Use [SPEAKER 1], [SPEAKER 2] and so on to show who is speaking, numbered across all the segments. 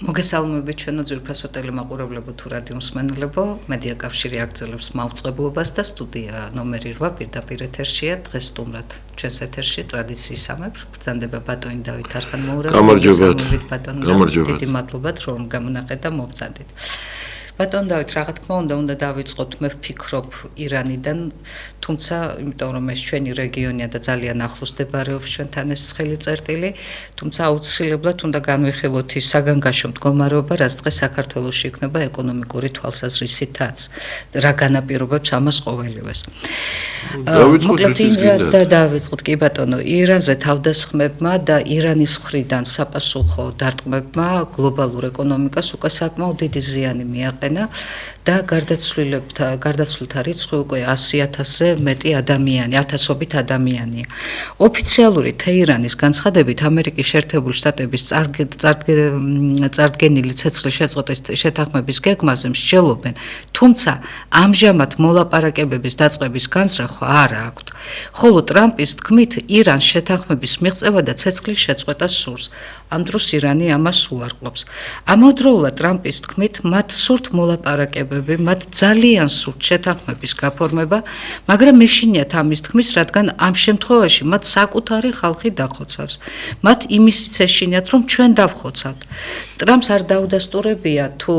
[SPEAKER 1] მოგესალმებით ჩვენო ძვირფასო ტელემაყურებლებო თუ რადიო მსმენელებო, მედია კავშირი აგრძელებს მაუწყებლობას და სტუდია ნომერი 8 პირდაპირ ეთერშია დღეს სტუმრად ჩვენს ეთერში ტრადიციის სამეფ ბრძანდება ბატონი დავით არხანმოურაგი.
[SPEAKER 2] გამარჯობათ
[SPEAKER 1] ბატონი, დიდი მადლობა რომ გამონაყეთ და მოგწადით. ბატონ დავით, რა თქმა უნდა დავიწყოთ, მე ვფიქრობ ირანიდან, თუმცა იმიტომ რომ ეს ჩვენი რეგიონია და ძალიან ახლოს მდებარეობს ჩვენთან ეს ცხელი წერტილი, თუმცა აუცილებლად უნდა განვიხილოთ ის საგანგაშო მდგომარეობა, რაც დღეს საქართველოში იქნება ეკონომიკური თვალსაზრისითაც, რა განაპირობებს ამას ყოველივეს. დავიწყოთ კი ბატონო, ირანზე თავდასხმებმა და ირანის მხრიდან საპასუხო დარტყმებმა გლობალურ ეკონომიკას უკვე საკმაოდ დიდი ზიანი მიაყენა და გარდაცვლილთა რიცხვი უკვე 100,000-ზე მეტი ადამიანი, 1000-ობით ადამიანია. ოფიციალური თეირანის განცხადებით ამერიკის შეერთებული შტატების წარდგენილი ცეცხლის შეწყვეტის შეთანხმების გეგმაზე მსჯელობენ, თუმცა ამჟამად მოლაპარაკებების დაწყების განზრახვა არ აქვთ. ხოლო ტრამპის თქმით, ირანს შეთანხმების მიღწევა და ცეცხლის შეწყვეტა სურს. ამ დროს ირანი ამას უარყოფს. ამავდროულად ტრამპის თქმით, მათ სურთ მოლაპარაკებები, მათ ძალიან სურთ შეთანხმების გაფორმება, მაგრამ მეშინიათ ამის თქმის, რადგან ამ შემთხვევაში მათ საკუთარი ხალხი დახოცავს. მათ იმისიც ეშინიათ, რომ ჩვენ დავხოცავთ. ტრამპს არ დაუდასტურებია თუ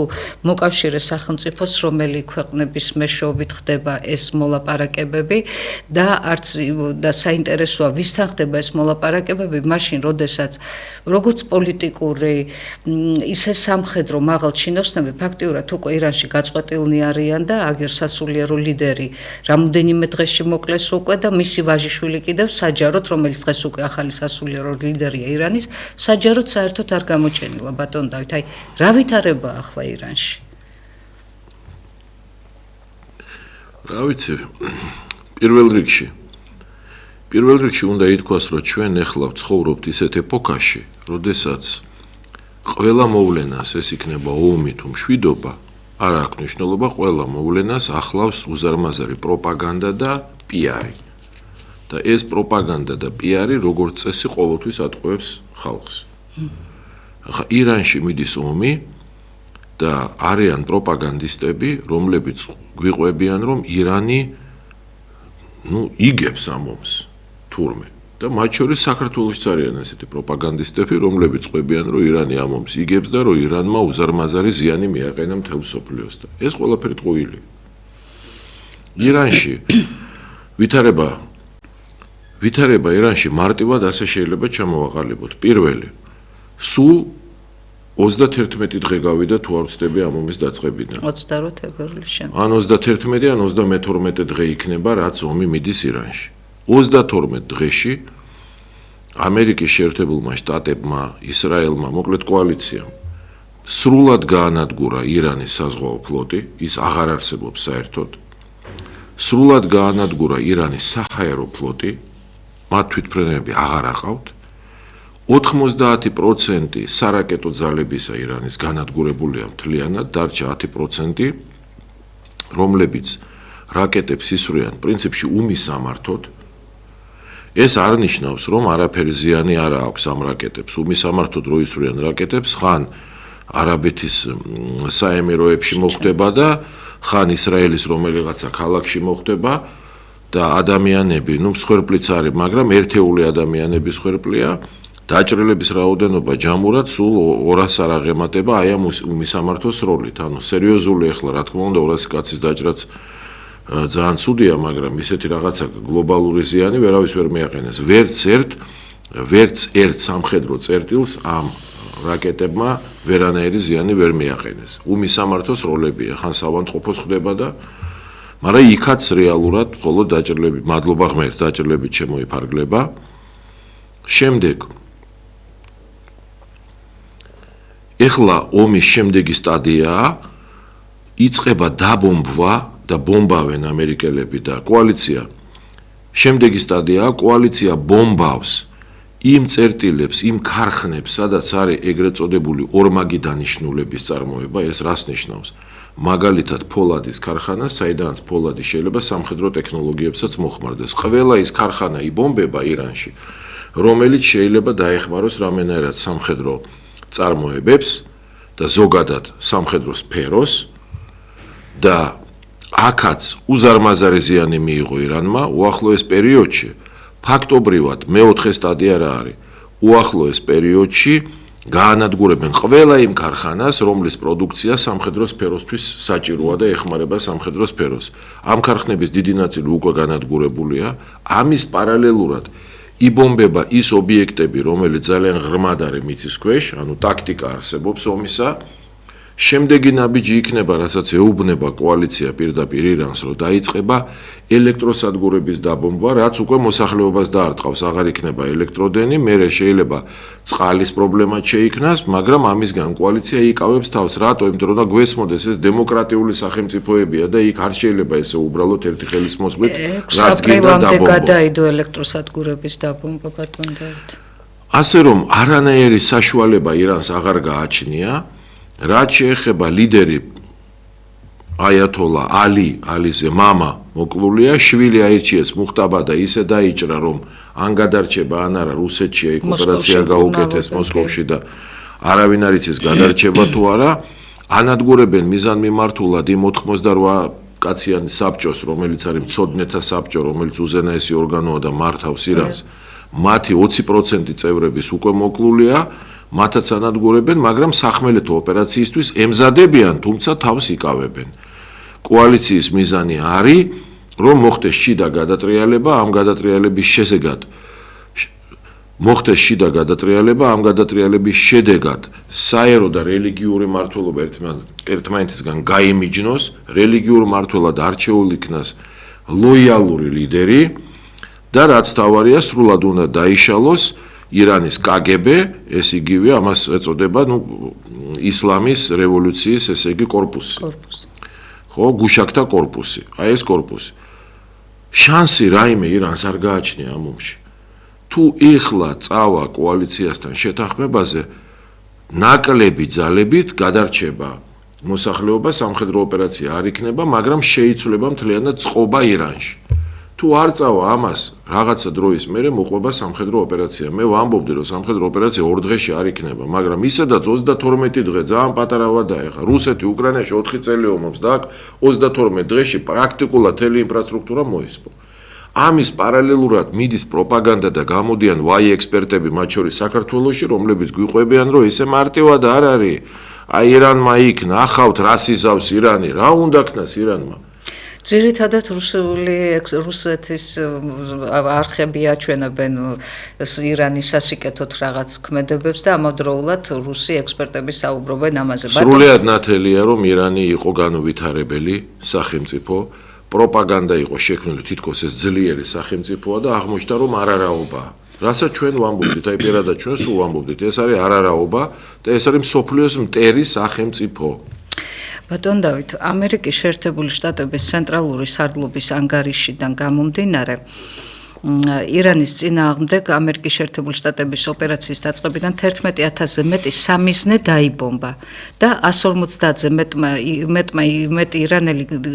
[SPEAKER 1] მოკავშირე სახელმწიფოს, რომელი ქვეყნების მეშვეობით ხდება ეს მოლაპარაკებები და არც და საინტერესოა ვისთან ხდება ეს მოლაპარაკებები, მაშინ როდესაც როგორც პოლიტიკური, ისე სამხედრო მაღალ ჩინოსნები ფაქტიურად უკვე ირანში გაწყვეტილნი არიან და აგერ სასულიერო ლიდერი რამოდენიმე დღეში მოკლეს უკვე და მისი ვაჟიშვილი კიდევ საჯაროდ, რომელიც დღეს უკვე ახალი სასულიერო ლიდერია ირანის, საჯაროდ საერთოდ არ გამოჩენილა ბატონ დავით. აი, რა ვითარებაა ახლა ირანში?
[SPEAKER 2] რა ვიცი, პირველ რიგში უნდა ითქვას, რომ ჩვენ ახლა ვცხოვრობთ ისეთ ეპოქაში, როდესაც ყველა მოვლენას, ეს იქნება ომი თუ მშვიდობა, არ აქვს მნიშვნელობა, ყველა მოვლენას ახლავს უზარმაზარი პროპაგანდა და პიარი. და ეს პროპაგანდა და პიარი როგორც წესი ყოველთვის ატყუებს ხალხს. ახლა ირანში მიდის ომი და არიან პროპაგანდისტები, რომლებიც გვიყვებიან, რომ ირანი იგებს ამ ომს თურმე. და მათ შორის საქართველოშიც არიან ესეთი პროპაგანდისტები, რომლებიც ყვებიან, რომ ირანი ამ ომს იგებს და რომ ირანმა უზარმაზარი ზიანი მიაყენა მთელ მსოფლიოს და ეს ყველაფერი ტყუილი. ირანში ვითარება ირანში მარტივად ასე შეიძლება ჩამოვაყალიბოთ. პირველი, სულ 31 დღე გავიდა თუ არ ვცდები ამ ომის დაწყებიდან.
[SPEAKER 1] 28 თებერვლის შემდეგ.
[SPEAKER 2] ან 31 ან 32 დღე იქნება, რაც ომი მიდის ირანში. 32 დღეში ამერიკის შეერთებულმა შტატებმა, ისრაელმა, მოკლედ კოალიციამ სრულად გაანადგურა ირანის საზღვაო ფლოტი, ის აღარ არსებობს საერთოდ. სრულად გაანადგურა ირანის საჰაერო ფლოტი, მათ თვითმფრინავები აღარ აყავთ. 90% სარაკეტო ძალებისა ირანის განადგურებულია მთლიანად, დარჩა 10%, რომლებიც რაკეტებს ისვრიან პრინციპში უმისამართოდ. ეს არ ნიშნავს, რომ არაფერი ზიანი არ აქვს ამ რაკეტებს. უმისამართოდ რო ისვრიან რაკეტებს, ხან არაბეთის საემიროებში მოხდება და ხან ისრაელის რომელიღაცა ქალაქში მოხდება და ადამიანები, მსხვერპლიც არის, მაგრამ ერთეული ადამიანები მსხვერპლია. დაჭრილების რაოდენობა ჯამურად სულ 200 არ აღემატება აი ამ უმისამართოს როლით. ანუ სერიოზული ახლა რა თქმა უნდა 200 კაცის დაჭრაც ძალიან ცუდია, მაგრამ ისეთი რაღაცა გლობალური ზიანი ვერავის ვერ მიაყენეს. ვერც ერთ სამხედრო წერტილს ამ რაკეტებმა ვერანაირი ზიანი ვერ მიაყენეს. უმისამართოს როლებია, ხან საავადმყოფოს ხდება და მაგრამ იქაც რეალურად მხოლოდ დაჭრილები, მადლობა ღმერთს, დაჭრილებით შემოიფარგლება. შემდეგ ეხლა ომის შემდეგი სტადიაა, იწყება დაბომბვა და ბომბავენ ამერიკელები და კოალიცია. შემდეგი სტადიაა, კოალიცია ბომბავს იმ წერტილებს, იმ ქარხნებს, სადაც არის ეგრეთ წოდებული ორმაგი დანიშნულების წარმოება, ეს რას ნიშნავს? მაგალითად ფოლადის ქარხანა, საიდანაც ფოლადი შეიძლება სამხედრო ტექნოლოგიებსაც მოხმარდეს. ყველა ის ქარხანა იბომბება ირანში, რომელიც შეიძლება დაეხმაროს რამენერად სამხედრო წარმოებებს და ზოგადად სამხედრო სფეროს და აქაც უზარმაზარი ზიანი მიიღო ირანმა უახლოეს პერიოდში ფაქტობრივად მეოთხე სტადია რა არის უახლოეს პერიოდში გაანადგურებენ ყველა იმ ქარხანას რომლის პროდუქცია სამხედრო სფეროსთვის საჭიროა და ეხმარება სამხედრო სფეროს ამ ქარხნების დიდი ნაწილი უკვე განადგურებულია ამის პარალელურად იბომბება ის ობიექტები რომელიც ძალიან ღრმად არის მიწის ქვეშ ანუ ტაქტიკა არსებობს ომისა შემდეგი ნაბიჯი იქნება, რასაც ეუბნება კოალიცია პირდაპირ ირანს, რომ დაიწყება ელექტროსადგურების დაბომბვა, რაც უკვე მოსახლეობას დაარტყავს, აღარ იქნება ელექტროდენი, მერე შეიძლება წყალის პრობლემა შეიქმნას, მაგრამ ამისგან კოალიცია იკავებს თავს, რატო? იმიტომ რომ გვესმოდეს ეს დემოკრატიული სახელმწიფოებია და იქ არ შეიძლება ესე უბრალოდ ერთი ხელის მოსვლით, რაც გინდა დაბომბვა.
[SPEAKER 1] გადაიდო ელექტროსადგურების დაბომბვა ბატონ დავით.
[SPEAKER 2] ასე რომ არანაირი საშუალება ირანს აღარ გააჩნია. რაც შეეხება ლიდერი აიათოლა ალიზე მამა მოკლულია შვილი აირჩიეს მუხტაბა და ისე დაიჭრა რომ ან გადარჩება ან არა რუსეთში ეგ ოპერაცია გაუკეთეს მოსკოვში და არავინ არ იცის გადარჩება თუ არა ანადგურებენ მიზანმიმართულად იმ 88 კაციანი საბჭოს რომელიც არის მცოდნეთა საბჭო რომელიც უზენაესი ორგანოა და მართავს ირანს მათი 20% წევრების უკვე მოკლულია მათაც ანადგურებენ, მაგრამ სახმელეთო ოპერაციისთვის ემზადებიან, თუმცა თავს იკავებენ. კოალიციის მიზანი არის, რომ მოხდეს შიდა გადატრიალება, ამ გადატრიალების შედეგად საერო და რელიგიური მმართველობა ერთმანეთისგან გაიმიჯნოს, რელიგიურ მმართველად არჩეულ იქნას ლოიალური ლიდერი და რაც თავარია, სრულად უნდა დაიშალოს ირანის KGB, ეს იგივე ამას ეწოდება, ისლამის რევოლუციის, ესე იგი კორპუსი. ხო, გუშაკთა კორპუსი. აი ეს კორპუსი. შანსი რაიმე ირანს არ გააჩნია ამ ომში. თუ ეხლა წავა კოალიციასთან შეთანხმებაზე, ნაკლები ძალებით გადარჩება მოსახლეობა, სამხედრო ოპერაცია არ იქნება, მაგრამ შეიცვლება მთლიანად წყობა ირანში. თუ არ წავა ამას რაღაცა დროის მერე მოყვება სამხედრო ოპერაცია. მე ვამბობდი რომ სამხედრო ოპერაცია 2 დღეში არ იქნება, მაგრამ ისედაც 22 დღე ძალიან პატარა ვადაა ხა. რუსეთი უკრაინაში 4 წელი ომობს და აქ 22 დღეში პრაქტიკულად მთელი ინფრასტრუქტურა მოისპო. ამის პარალელურად მიდის პროპაგანდა და გამოდიან ვაი ექსპერტები მათ შორის საქართველოში, რომლებიც გვიყვებიან რომ ესე მარტივად არ არის. აი ირანმა იქნა, ახავთ რასიზავს ირანი, რა უნდა ქნას ირანმა?
[SPEAKER 1] ძირითადად რუსეთის არხები აჩვენებენ ირანის სასიკეთოდ რაღაც ქმედებებს და ამავდროულად რუსი ექსპერტები საუბრობენ ამაზე.
[SPEAKER 2] სრულიად ნათელია რომ ირანი იყო განუვითარებელი სახელმწიფო, პროპაგანდა იყო შექმნილი თითქოს ეს ძლიერი სახელმწიფოა და აღმოჩნდა რომ არარაობაა. რასაც ჩვენ ვამბობდით, აი პირადად ჩვენ სულ ვამბობდით, ეს არის არარაობა და ეს არის მსოფლიოს მტერი სახელმწიფო.
[SPEAKER 1] ბატონ დავით, ამერიკის შეერთებული შტატების ცენტრალური სარდლობის ანგარიშიდან გამომდინარე, ირანის წინააღმდეგ ამერიკის შეერთებული შტატების ოპერაციის დაწყებიდან 11,000-ზე მეტი სამიზნე დაიბომბა და 150-ზე მეტი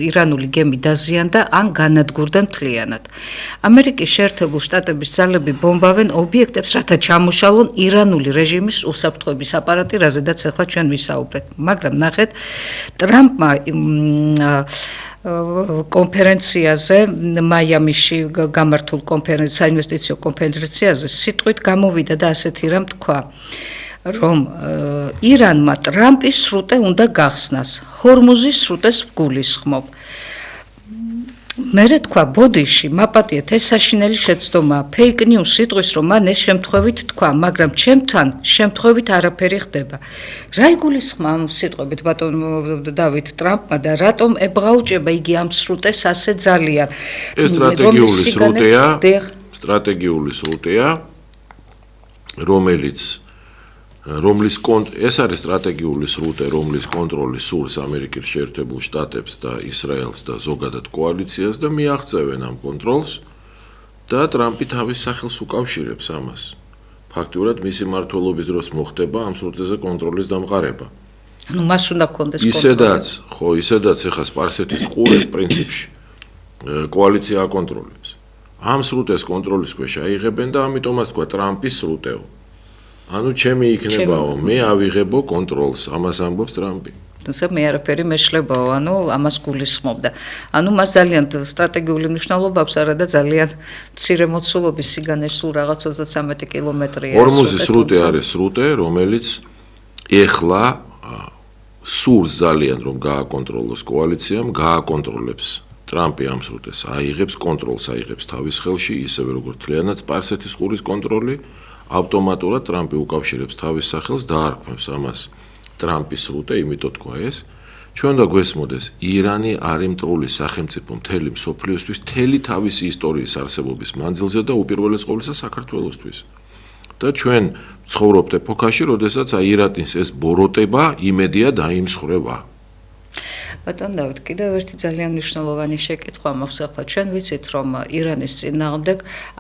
[SPEAKER 1] ირანული გემი დაზიანდა ან განადგურდა მთლიანად. ამერიკის შეერთებული შტატების ძალები ბომბავენ ობიექტებს, რათა ჩამოშალონ ირანული რეჟიმის უსაფრთხოების აპარატი, რაზედაც ახლა ჩვენ ვისაუბრეთ. მაგრამ ნახეთ, ტრამპმა კონფერენციაზე მაიამიში გამართულ საინვესტიციო კონფერენციაზე სიტყვით გამოვიდა და ასეთი რამ თქვა, რომ ირანმა ტრამპის სრუტე უნდა გახსნას, ჰორმუზის სრუტეს გულისხმობ. მერე თქვა ბოდიში მაპატიეთ ეს საშინელი შეცდომაა ფეიქ ნიუს სიტყვის რომ მან ეს შემთხვევით თქვა მაგრამ ჩემთან შემთხვევით არაფერი ხდება რა იგულისხმა ამ სიტყვებით ბატონ დავით ტრამპმა და რატომ ებღაუჭება იგი ამ სრუტეს ასე ძალიან
[SPEAKER 2] ეს სტრატეგიული სრუტეა რომლის ეს არის სტრატეგიული სრუტე, რომლის კონტროლი სურს ამერიკის შეერთებულ შტატებს და ისრაელს და ზოგადად კოალიციას და მიაღწევენ ამ კონტროლს და ტრამპი თავის სახელს უკავშირებს ამას. ფაქტურად მისი მმართველობის დროს მოხდება ამ სრუტეზე კონტროლის დამყარება.
[SPEAKER 1] ანუ მას უნდა კონდეს კონტროლი.
[SPEAKER 2] ისედაც ეხა სპარსეთის ყურეს პრინციპში კოალიცია აკონტროლებს. ამ სრუტეს კონტროლის ქვეშ აიღებენ და ამიტომაც თქვა ტრამპის სრუტეო. ანუ ჩემი იქნებაო, მე ავიღებო კონტროლს, ამას ამბობს ტრამპი.
[SPEAKER 1] თუმცა მე არაფერი მეშლებაო, ანუ ამას გულისხმობდა. ანუ მას ძალიან სტრატეგიული მნიშვნელობა აქვს, არა და ძალიან მცირე მოცულობის სიგანეში სულ რაღაც 33 კილომეტრია.
[SPEAKER 2] ორმუზის სრუტე არის სრუტე, რომელიც ეხლა სურს ძალიან რომ გააკონტროლოს კოალიციამ, გააკონტროლებს ტრამპი ამ სრუტეს აიღებს კონტროლს აიღებს თავის ხელში, ისევე როგორც თლიანად სპარსეთის ყურის კონტროლი, ავტომატურად ტრამპი უკავშირებს თავის სახელს და არქმევს ამას ტრამპის სრუტე, იმიტომ თქვა ეს. ჩვენ უნდა გვესმოდეს, ირანი არის მტრული სახელმწიფო მთელი მსოფლიოსთვის, მთელი თავისი ისტორიის არსებობის მანძილზე და უპირველეს ყოვლისა საქართველოსთვის. და ჩვენ ცხოვრობთ ეპოქაში, როდესაც ირანის ეს ბოროტება იმედია დაიმსხვრევა.
[SPEAKER 1] ბატონ დავით, კიდევ ერთი ძალიან მნიშვნელოვანი შეკითხვა მაქვს ახლა. ჩვენ ვიცით, რომ ირანის წინააღმდეგ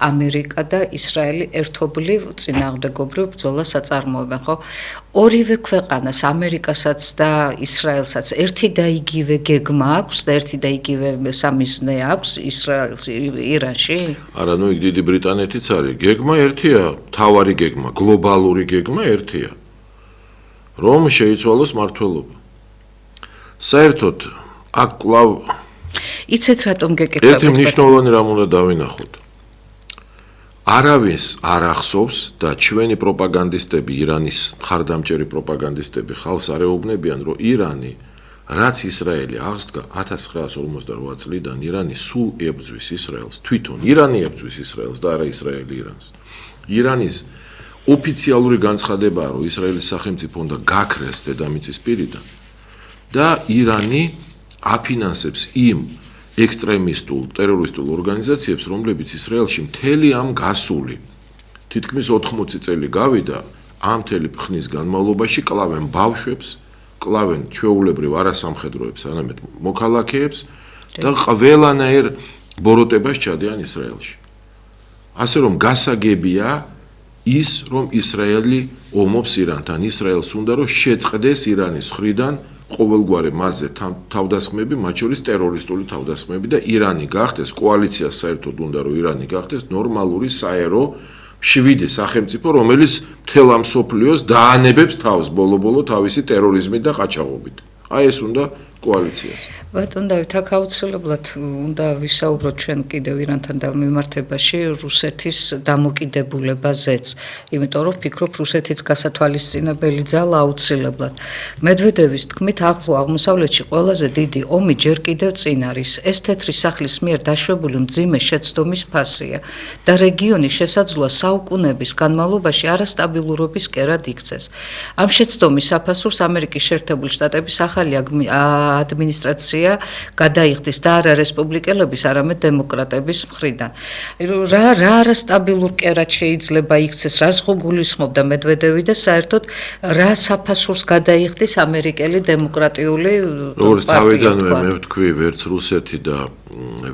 [SPEAKER 1] ამერიკა და ისრაელი ერთობლივ წინააღმდეგობრივ ბრძოლას აწარმოებენ, ხო? ორივე ქვეყანას, ამერიკასაც და ისრაელსაც ერთი და იგივე გეგმა აქვს და ერთი და იგივე სამიზნე აქვს ისრაელს ირანში?
[SPEAKER 2] არა, ნუ იქ დიდი ბრიტანეთიც არის. გეგმა ერთია, თავარი გეგმა, გლობალური გეგმა ერთია. რომ შეიცვალოს მართლობა. საერთოდ აქ კვლავ
[SPEAKER 1] იცით რატომ გეკითხებით?
[SPEAKER 2] ერთი მნიშვნელოვანი რამ უნდა დავინახოთ. არავის არ ახსოვს და ჩვენი პროპაგანდისტები, ირანის მხარდამჭერი პროპაგანდისტები ხალხს არ ეუბნებიან, რომ ირანი, რაც ისრაელი აღსდგა 1948 წლიდან, ირანი სულ ებრძვის ისრაელს, თვითონ ირანი ებრძვის ისრაელს და არა ისრაელი ირანს. ირანის ოფიციალური განცხადებაა, რომ ისრაელის სახელმწიფო უნდა გაქრეს დედამიწის პირიდან. და ირანი აფინანსებს იმ ექსტრემისტულ, ტერორისტულ ორგანიზაციებს, რომლებიც ისრაელში მთელი ამ გასული თითქმის 80 წელი გავიდა, ამ მთელი ხნის განმავლობაში კლავენ ბავშვებს, კლავენ ჩვეულებრივ არასამხედროებს, არამედ მოქალაქეებს და ყველანაირ ბოროტებას ჩადიან ისრაელში. ასე რომ გასაგებია ის, რომ ისრაელი ომობს ირანთან, ისრაელს უნდა რომ შეწყდეს ირანის მხრიდან ყოველგვარი მასზე თავდასხმები, მათ შორის ტერორისტული თავდასხმები და ირანი გახდეს, კოალიციას საერთოდ უნდა რომ ირანი გახდეს ნორმალური საერო შვიდი სახელმწიფო, რომელიც მთელ ამ მსოფლიოს დაანებებს თავს ბოლო-ბოლო თავისი ტერორიზმით და ყაჩაღობით. აი ეს უნდა კოალიციას.
[SPEAKER 1] ბატონ დავით, აქ აუცილებლად უნდა ვისაუბროთ ჩვენ კიდევ ირანთან მიმართებაში რუსეთის დამოკიდებულებაზეც, იმიტომ რომ ვფიქრობ რუსეთიც გასათვალისწინებელი ძალა აუცილებლად. მედვედევის თქმით, ახლო აღმოსავლეთში ყველაზე დიდი ომი ჯერ კიდევ წინ არის. ეს თეთრი სახლის მიერ დაშვებული მძიმე შეცდომის ფასია და რეგიონის შესაძლოა საუკუნეების განმავლობაში არასტაბილურობის კერად იქცეს. ამ შეცდომის საფასურს ამერიკის შეერთებული შტატების ახალი ადმინისტრაცია გადაიხდის და არა რესპუბლიკელების, არამედ დემოკრატების მხრიდან. რა არასტაბილურ კერად შეიძლება იქცეს, რას ხო გულისხმობდა მედვედევი და საერთოდ რა საფასურს გადაიხდის ამერიკელი დემოკრატიული პარტია?
[SPEAKER 2] როგორც თავიდანვე მე ვთქვი, ვერც რუსეთი და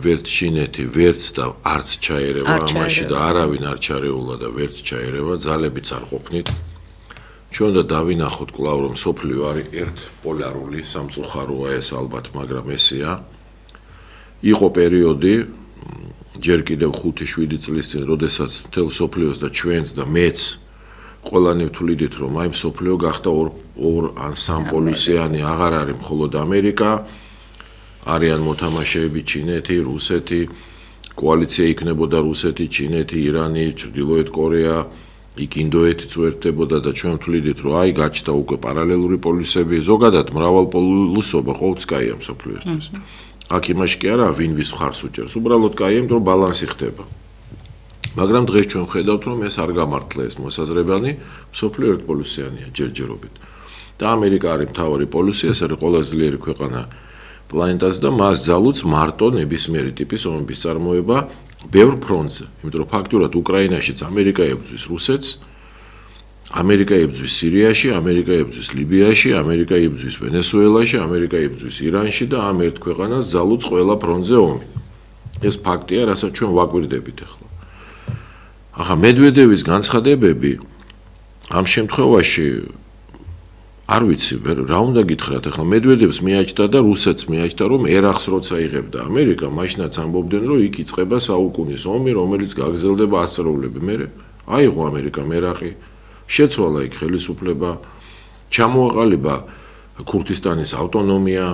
[SPEAKER 2] ვერც ჩინეთი, ვერც და არც ჩაერევა ამაში და არავინ არ ჩარეულა და ვერც ჩაერევა, ძალებიც არ ყოფნით. ჩვენ უნდა დავინახოთ კვლავ, რომ სოფლიო არის ერთპოლარული, სამწუხაროა ეს ალბათ, მაგრამ ესეა. იყო პერიოდი, ჯერ კიდევ 5-7 წლის წინ, როდესაც მთელ სოფლიოს და ჩვენს და მეც ყველანი ვთვლიდით, რომ აი სოფლიო გახდა ორ ან სამ პოლუსიანი, აღარ არის მხოლოდ ამერიკა, არიან მოთამაშეები ჩინეთი, რუსეთი, კოალიცია იქნებოდა რუსეთი, ჩინეთი, ირანი, ჩრდილოეთ კორეა, იქ ინდოეთიც უერთდებოდა და ჩვენ ვთვლიდით, რომ აი გაჩნდა უკვე პარალელური პოლუსები, ზოგადად მრავალპოლუსობა ყოველთვის კაია მსოფლიოსთვის. აქ იმაში კი არა, ვინ ვის მხარს უჭერს, უბრალოდ კაია, იმიტომ რომ ბალანსი ხდება. მაგრამ დღეს ჩვენ ვხედავთ, რომ ეს არ გამართლა ეს მოსაზრებანი, მსოფლიო ერთპოლუსიანია ჯერჯერობით. და ამერიკა არის მთავარი პოლუსი, ეს არის ყველაზე ძლიერი ქვეყანა პლანეტაზე და მას ძალუძს მარტო ნებისმიერი ტიპის ომების წარმოება ბევრ ფრონტზე, იმიტომ რომ ფაქტურად უკრაინაშიც ამერიკა ებრძვის რუსეთს, ამერიკა ებრძვის სირიაში, ამერიკა ებრძვის ლიბიაში, ამერიკა ებრძვის ვენესუელაში, ამერიკა ებრძვის ირანში და ამ ერთ ქვეყანას ძალუძს ყველა ფრონტზე ომი. ეს ფაქტია, რასაც ჩვენ ვაკვირდებით ახლა. ახლა მედვედევის განცხადებები ამ შემთხვევაში არ ვიცი, რა უნდა გითხრათ, ახლა მედვედევს მიაჩნდა და რუსეთს მიაჩნდა, რომ ერახს როცა იღებდა ამერიკა, მაშინაც ამბობდნენ, რომ იქ იწყება საუკუნის ომი, რომელიც გაგრძელდება ასწლეულები. მე აიღო ამერიკამ ერაყი, შეცვალა იქ ხელისუფლება, ჩამოაყალიბა ქურთისტანის ავტონომია,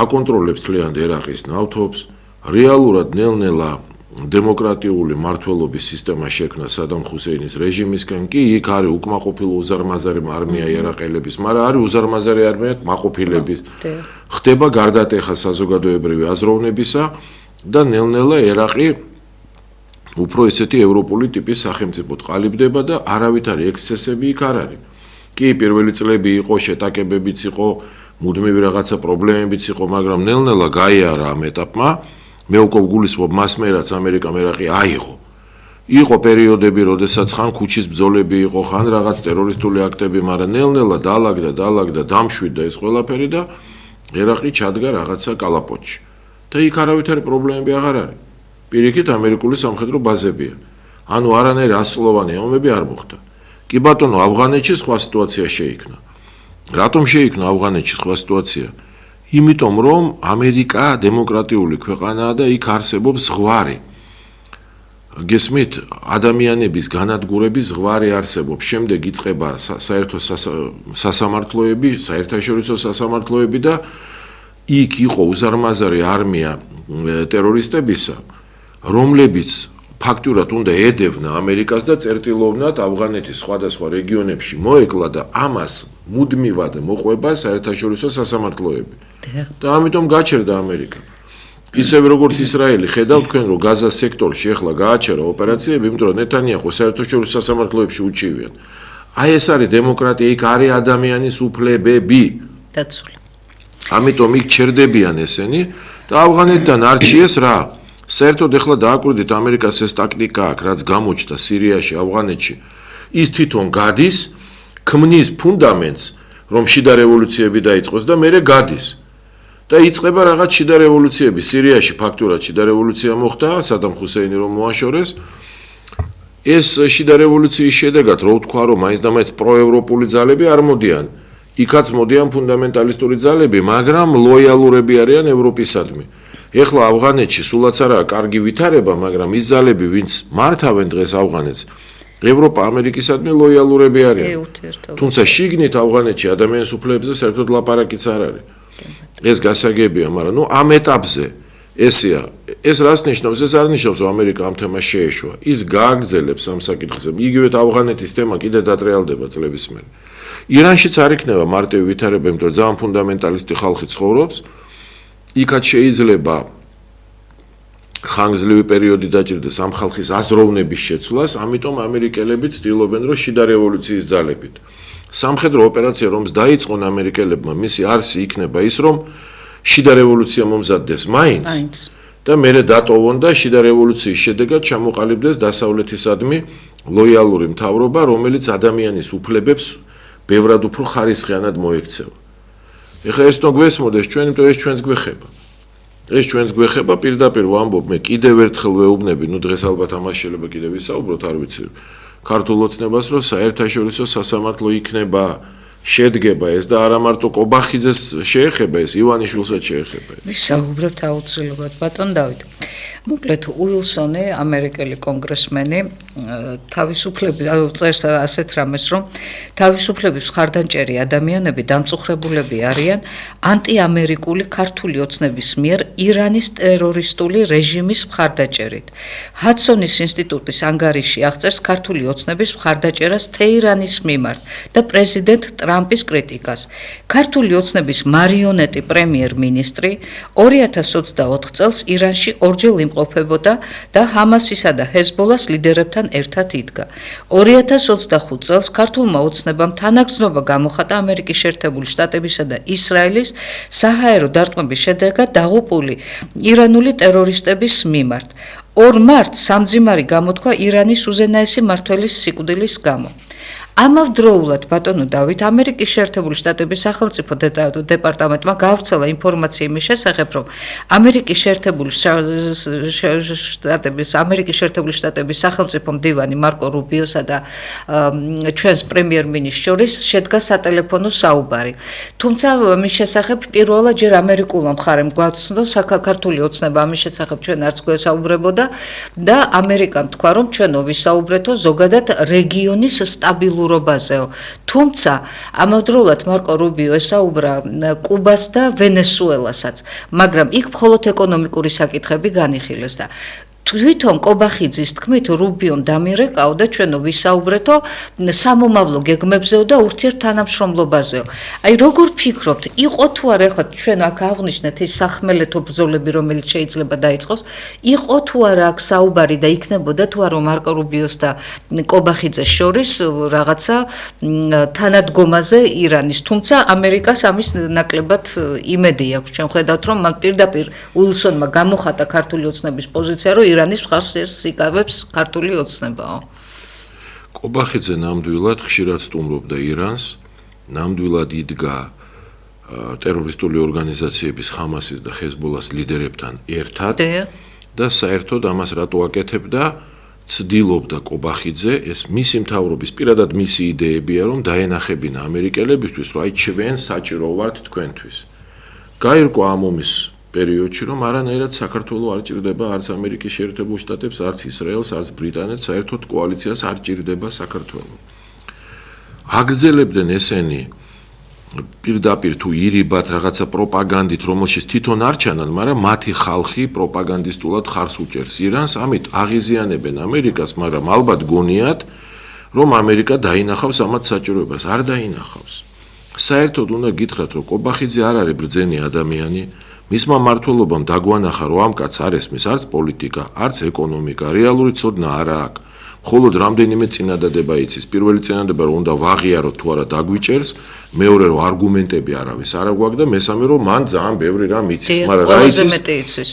[SPEAKER 2] აკონტროლებს თლიანად ერაყის ნავთობს, რეალურად ნელ-ნელა დემოკრატიული მმართველობის სისტემა შექმნა სადამ ხუსეინის რეჟიმისგან, კი იქ არის უკმაყოფილო უზარმაზარი არმია ერაყელების, მაგრამ არის უზარმაზარი არმია კმაყოფილების. ხდება გარდატეხა საზოგადოებრივი აზროვნებისა და ნელ-ნელა ერაყი უფრო ესეთი ევროპული ტიპის სახელმწიფოდ ყალიბდება და არავითარი ექსცესები იქ არ არის. კი, პირველი წლები იყო, შეტაკებებიც იყო, მუდმივი რაღაცა პრობლემებიც იყო, მაგრამ ნელ-ნელა გაიარა ამ ეტაპმა. მე უკვე გულისხმობ მასმე რაც ამერიკამ ერაყი აიღო. იყო პერიოდები, როდესაც ხან ქუჩის ბრძოლები იყო, ხან რაღაც ტერორისტული აქტები, მაგრამ ნელ-ნელა დაალაგდა, დამშვიდდა ეს ყველაფერი და ერაყი ჩადგა რაღაცა კალაპოტში. და იქ არავითარი პრობლემები აღარ არის. პირიქით ამერიკული სამხედრო ბაზებია. ანუ არანაირი ასწლოვანი ომები არ მოხდა. კი ბატონო, ავღანეთში სხვა სიტუაცია შეიქმნა. რატომ შეიქმნა ავღანეთში სხვა სიტუაცია? იმიტომ რომ ამერიკა დემოკრატიული ქვეყანაა და იქ არსებობს ზღვარი. გესმით, ადამიანების განადგურების ზღვარი არსებობს. შემდეგ იწყება საერთო სასამართლოები, საერთაშორისო სასამართლოები და იქ იყო უზარმაზარი არმია ტერორისტებისა, რომლებიც ფაქტურად უნდა ედევნა ამერიკას და წერტილოვნად ავღანეთის სხვადასხვა რეგიონებში მოეკლა და ამას მუდმივად მოყვება საერთაშორისო სასამართლოები. და ამიტომ გაჩერდა ამერიკა. ისევ როგორც ისრაელი ხედავ თქვენ რომ გაზას სექტორში ახლა გააჩერა ოპერაციები, იმიტომ რომ ნეთანიაჰუ საერთაშორისო სასამართლოებში უჩივიან. აი ეს არის დემოკრატია, იქ არის ადამიანის უფლებები.
[SPEAKER 1] დაცული.
[SPEAKER 2] ამიტომ იქ ჩერდებიან ესენი და ავღანეთიდან არჩიეს რა? საერთოდ ახლა დააკვირდით ამერიკას ეს ტაქტიკა აქვს, რაც გამოჩნდა სირიაში, ავღანეთში. ის თვითონ გადის, ქმნის ფუნდამენტს, რომ შიდა რევოლუციები დაიწყოს და მერე გადის. და იწყება რაღაც შიდა რევოლუციები. სირიაში ფაქტურად შიდა რევოლუცია მოხდა, სადამ ხუსეინი რომ მოაშორეს. ეს შიდა რევოლუციის შედეგად რო ვთქვა, რომ მაინც და მაინც პროევროპული ძალები არ მოდიან. იქაც მოდიან ფუნდამენტალისტური ძალები, მაგრამ ლოიალურები არიან ევროპისადმი. ეხლა ავღანეთში სულაც არაა კარგი ვითარება, მაგრამ ის ძალები, ვინც მართავენ დღეს ავღანეთს, ევროპა ამერიკისადმი ლოიალურები არიან. თუმცა შიგნით ავღანეთში ადამიანის უფლებებზე საერთოდ ლაპარაკიც არ არის. ეს გასაგებია, მაგრამ ამ ეტაპზე ესეა. ეს რას ნიშნავს? ეს არ ნიშნავს, რომ ამერიკა ამ თემას შეეშვა. ის გააგრძელებს ამ საკითხზე. იგივე ავღანეთის თემა კიდე დატრიალდება წლების მერე. ირანშიც არ იქნება მარტივი ვითარება, იმიტომ რომ ძალიან ფუნდამენტალისტი ხალხი ცხოვრობს. იქაც შეიძლება ხანგრძლივი პერიოდი დაჭირდეს ამ ხალხის აზროვნების შეცვლას, ამიტომ ამერიკელები ცდილობენ, რომ შიდა რევოლუციის ძალებით. სამხედრო ოპერაცია რომს დაიწყონ ამერიკელებმა, მისი არსი იქნება ის, რომ შიდა რევოლუცია მომზადდეს მაინც და მერე დატოვონ და შიდა რევოლუციის შედეგად ჩამოყალიბდეს დასავლეთისადმი ლოიალური მთავრობა, რომელიც ადამიანის უფლებებს ბევრად უფრო ხარისხიანად მოექცევა. ეხლა ეს თო გვესმოდეს ჩვენ, იმიტომ ეს ჩვენს გვეხება. ეს ჩვენს გვეხება, პირდაპირ ვამბობ, მე კიდევ ერთხელ ვეუბნები, დღეს ალბათ ამას შეიძლება კიდევ ვისაუბროთ, არ ვიცი, ქართულ ოცნებას, რომ საერთაშორისო სასამართლო იქნება, შედგება ეს და არა მარტო კობახიძეს შეეხება ეს, ივანიშვილსაც შეეხება ეს.
[SPEAKER 1] ვისაუბრებთ აუცილებლად, ბატონ დავით. მოკლედ უილსონი, ამერიკელი კონგრესმენი, თავისუფლების წერს ასეთ რამეს, რომ თავისუფლების მხარდამჭერი ადამიანები დამწუხრებულები არიან ანტიამერიკული ქართული ოცნების მიერ ირანის ტერორისტული რეჟიმის მხარდაჭერით. ჰადსონის ინსტიტუტის ანგარიში აღწერს ქართული ოცნების მხარდაჭერას თეირანის მიმართ და პრეზიდენტ ტრამპის კრიტიკას. ქართული ოცნების მარიონეტი პრემიერ-მინისტრი 2024 წელს ირანში ორჯერ იმყოფებოდა და ჰამასისა და ჰეზბოლას ლიდერებთან ერთად იდგა. 2025 წელს ქართულმა ოცნებამ თანაგრძნობა გამოხატა ამერიკის შეერთებული შტატებისა და ისრაელის საჰაერო დარტყმების შედეგად დაღუპული ირანული ტერორისტების მიმართ. 2 მარტს სამძიმარი გამოთქვა ირანის უზენაესი მმართველის სიკვდილის გამო. ამავდროულად, ბატონო დავით, ამერიკის შეერთებული შტატების სახელმწიფო დეპარტამენტმა გაავრცელა ინფორმაცია იმის შესახებ, რომ ამერიკის შეერთებული შტატების სახელმწიფო მდივანი მარკო რუბიოსა და ჩვენს პრემიერ-მინისტრს შორის შედგა სატელეფონო საუბარი. თუმცა მის შესახებ პირველად ჯერ ამერიკულმა მხარემ გვაცნო, საქართველოს ოცნება ამის შესახებ ჩვენ არც გვესაუბრებოდა და ამერიკამ თქვა, რომ ჩვენო ვისაუბრეთო ზოგადად რეგიონის სტაბილურობაზეო. თუმცა ამავდროულად მარკო რუბიო ესაუბრა კუბას და ვენესუელასაც, მაგრამ იქ მხოლოდ ეკონომიკური საკითხები განიხილეს და თვითონ კობახიძის თქმით რუბიომ დამირეკაო და ჩვენო ვისაუბრეთო სამომავლო გეგმებზეო და ურთიერთთანამშრომლობაზეო. აი როგორ ფიქრობთ, იყო თუ არა ახლა ჩვენ აქ აღვნიშნეთ ის სახმელეთო ბრძოლები, რომელიც შეიძლება დაიწყოს, იყო თუ არა აქ საუბარი და იქნებოდა თუ არა მარკო რუბიოს და კობახიძეს შორის რაღაცა თანადგომაზე ირანის, თუმცა ამერიკას ამის ნაკლებად იმედი აქვს. ჩვენ ხედავთ, რომ მან პირდაპირ უილსონმა გამოხატა ქართული ოცნების პოზიცია, რომ ირანის მხარს იკავებს ქართული ოცნებაო.
[SPEAKER 2] კობახიძე ნამდვილად ხშირად სტუმრობდა ირანს, ნამდვილად იდგა ტერორისტული ორგანიზაციების ხამასის და ჰეზბოლას ლიდერებთან ერთად და საერთოდ ამას რატო აკეთებდა, ცდილობდა კობახიძე, ეს მისი მთავრობის პირადად მისი იდეებია, რომ დაენახებინა ამერიკელებისთვის, რომ აი ჩვენ საჭირო ვართ თქვენთვის. გაირკვა ამ ომის პერიოდში, რომ არანაირად საქართველოს არ ჭირდება არც ამერიკის შეერთებულ შტატებს, არც ისრაელს, არც ბრიტანეთს, საერთოდ კოალიციას არ ჭირდება საქართველო. აგრძელებდნენ ესენი პირდაპირ თუ ირიბად რაღაცა პროპაგანდით, რომელშიც თვითონ არ ჩანან, მაგრამ მათი ხალხი პროპაგანდისტულად ხარს უჭერს ირანს, ამით აღიზიანებენ ამერიკას, მაგრამ ალბათ გონიათ, რომ ამერიკა დაინახავს ამათ საჭიროებას, არ დაინახავს. საერთოდ უნდა გითხრათ, რომ კობახიძე არ არის ბრძენი ადამიანი. მისმა მმართველობამ დაგვანახა, რომ ამ კაცს არ ესმის არც პოლიტიკა, არც ეკონომიკა, რეალური ცოდნა არა აქვს. მხოლოდ რამდენიმე წინადადება იცის. პირველი წინადადება, რომ უნდა ვაღიაროთ თუ არა დაგვიჭერს, მეორე რომ არგუმენტები არავის არ აქვს და მესამე რომ მან ძალიან ბევრი რამ იცის, მაგრამ რა იცის?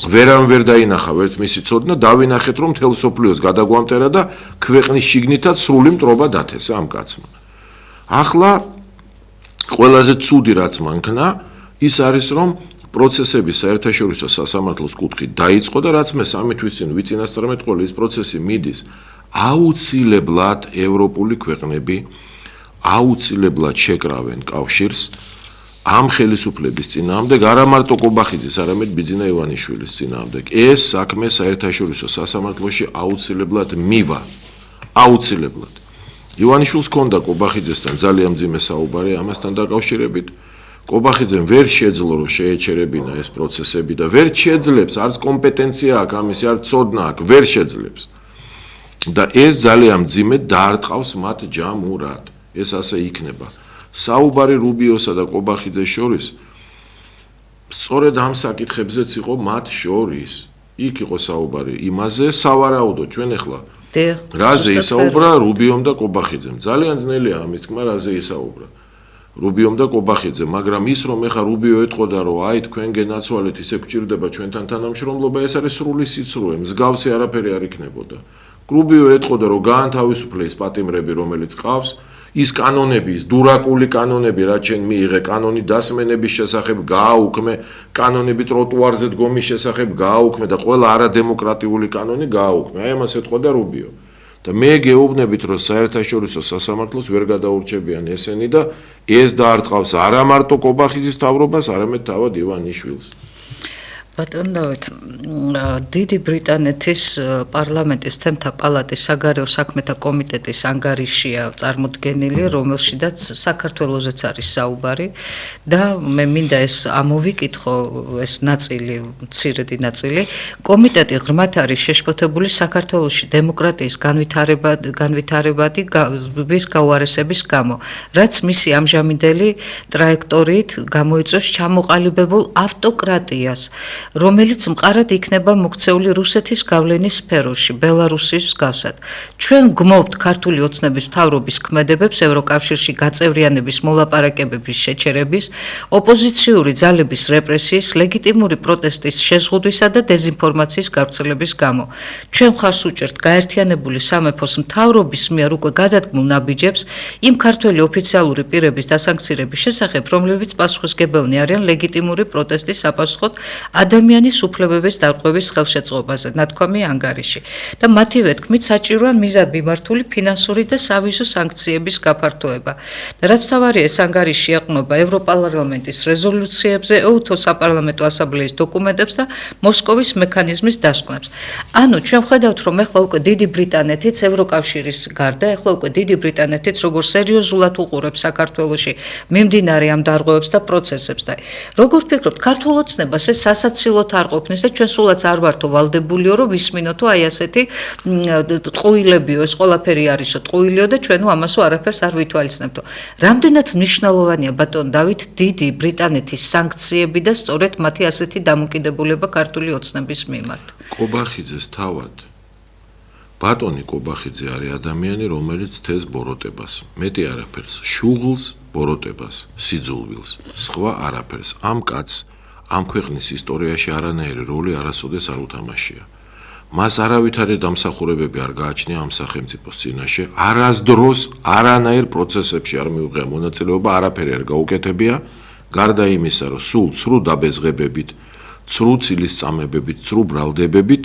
[SPEAKER 2] ვერ დაინახა ვერც მისი ცოდნა, დავინახეთ რომ მთელ სოფლიოს გადაგვამტერა და ქვეყნის შიგნითაც სრული მტრობა დათესა ამ კაცმა. ახლა ყველაზე ცუდი რაც მანქნა, ის არის რომ პროცესები საერთაშორისო სასამართლოს კუთხით დაიწყო და რაც მე 3 თვის წინ ვიწინასწარმეთ, ყველა ის პროცესი მიდის აუცილებლად ევროპული ქვეყნები აუცილებლად შეკრავენ კავშირს ამ ხელისუფლების წინააღმდეგ, არა მარტო კობახიძის, არამედ ბიძინა ივანიშვილის წინააღმდეგ. ეს საქმე საერთაშორისო სასამართლოში აუცილებლად მივა. აუცილებლად. ივანიშვილს ჰქონდა კობახიძესთან ძალიან მძიმე საუბარი ამასთან დაკავშირებით. კობახიძემ ვერ შეძლო რომ შეეჩერებინა ეს პროცესები და ვერ შეძლებს, არც კომპეტენცია აქვს ამისი, არც ცოდნა აქვს, ვერ შეძლებს. და ეს ძალიან მძიმედ დაარტყავს მათ ჯამურად. ეს ასე იქნება. საუბარი რუბიოსა და კობახიძეს შორის სწორედ ამ საკითხებზეც იყო მათ შორის. იქ იყო საუბარი იმაზე, სავარაუდოდ ჩვენ ახლა რაზე ისაუბრა რუბიომ და კობახიძემ. ძალიან ძნელია ამის თქმა, რაზე ისაუბრა რუბიომ და კობახიძე, მაგრამ ის რომ ეხა რუბიო ეთყოდა, რომ აი თქვენ გენაცვალეთ, ისე გჭირდება ჩვენთან თანამშრომლობა, ეს არის სრული სიცრუე, მსგავსი არაფერი არ იქნებოდა. რუბიო ეთყოდა, რომ გაანთავისუფლე ის პატიმრები, რომელიც ყავს, ის კანონები, ის დურაკული კანონები, რაც შენ მიიღე, კანონი დასმენების შესახებ გააუქმე, კანონები ტროტუარზე დგომის შესახებ გააუქმე და ყველა არადემოკრატიული კანონი გააუქმე. აი ამას ეთყოდა რუბიო. და მე გეუბნებით, რომ საერთაშორისო სასამართლოს ვერ გადაურჩებიან ესენი და ეს დაარტყავს არა მარტო კობახიძის მთავრობას, არამედ თავად ივანიშვილს.
[SPEAKER 1] ბატონო, დიდი ბრიტანეთის პარლამენტის თემთა პალატის საგარეო საქმეთა კომიტეტის ანგარიშია წარმოდგენილი, რომელშიდაც საქართველოსაც არის საუბარი და მე მინდა ეს ამოვიკითხო, ეს ნაწილი, მცირედი ნაწილი. კომიტეტი ღრმად არის შეშფოთებული საქართველოში დემოკრატიის განვითარებადი გაუარესების გამო, რაც მისი ამჟამინდელი ტრაექტორიით გამოიწვევს ჩამოყალიბებულ ავტოკრატიას, რომელიც მყარად იქნება მოქცეული რუსეთის გავლენის სფეროში, ბელარუსის მსგავსად. ჩვენ გმობთ ქართული ოცნების მთავრობის ქმედებებს ევროკავშირში გაწევრიანების მოლაპარაკებების შეჩერების, ოპოზიციური ძალების რეპრესიის, ლეგიტიმური პროტესტის შეზღუდვისა და დეზინფორმაციის გავრცელების გამო. ჩვენ მხარს უჭერთ გაერთიანებული სამეფოს მთავრობის მიერ უკვე გადადგმულ ნაბიჯებს იმ ქართველი ოფიციალური პირების დასანქცირების შესახებ, რომლებიც პასუხისმგებელნი არიან ლეგიტიმური პროტესტის საპასუხოდ ადამიანის უფლებების დარღვევის ხელშეწყობაზე, ნათქვამი ანგარიში. და მათივე თქმით, საჭიროა მიზად მიმართული ფინანსური და სავიზო სანქციების გაფართოება. და რაც თავარია, ეს ანგარიში ეყრდნობა ევროპარლამენტის რეზოლუციებზე, EUTO საპარლამენტო ასამბლეის დოკუმენტებს და მოსკოვის მექანიზმის დასკვნებს. ანუ ჩვენ ვხედავთ, რომ ეხლა უკვე დიდი ბრიტანეთიც ევროკავშირის გარდა, ეხლა უკვე დიდი ბრიტანეთიც როგორ სერიოზულად უყურებს საქართველოში მიმდინარე ამ დარღვევებს და პროცესებს და როგორ ფიქრობთ, ქართულ ოცნებას ეს სასაცილოდ არ ყოფნის და ჩვენ სულაც არ ვართო ვალდებულიო, რომ ვისმინოთო აი ასეთი ტყუილებიო, ეს ყველაფერი არისო ტყუილიო და ჩვენო ამასო არაფერს არ ვითვალისწინებთო. რამდენად მნიშვნელოვანია ბატონ დავით დიდი ბრიტანეთის სანქციები და სწორედ მათი ასეთი დამოკიდებულება ქართული ოცნების მიმართ.
[SPEAKER 2] კობახიძეს თავად ბატონი კობახიძე არის ადამიანი, რომელიც თეს ბოროტებას, მეტი არაფერს, შუღლს, ბოროტებას, სიძულვილს, სხვა არაფერს. ამ კაცს ამ ქვეყნის ისტორიაში არანაირი როლი არასოდეს არ უთამაშია. მას არავითარი დამსახურებები არ გააჩნია ამ სახელმწიფოს წინაშე, არასდროს არანაირ პროცესებში არ მიუღია მონაწილეობა, არაფერი არ გაუკეთებია, გარდა იმისა, რომ სულ ცრუ დაბეზღებებით, ცრუ ცილისწამებებით, ცრუ ბრალდებებით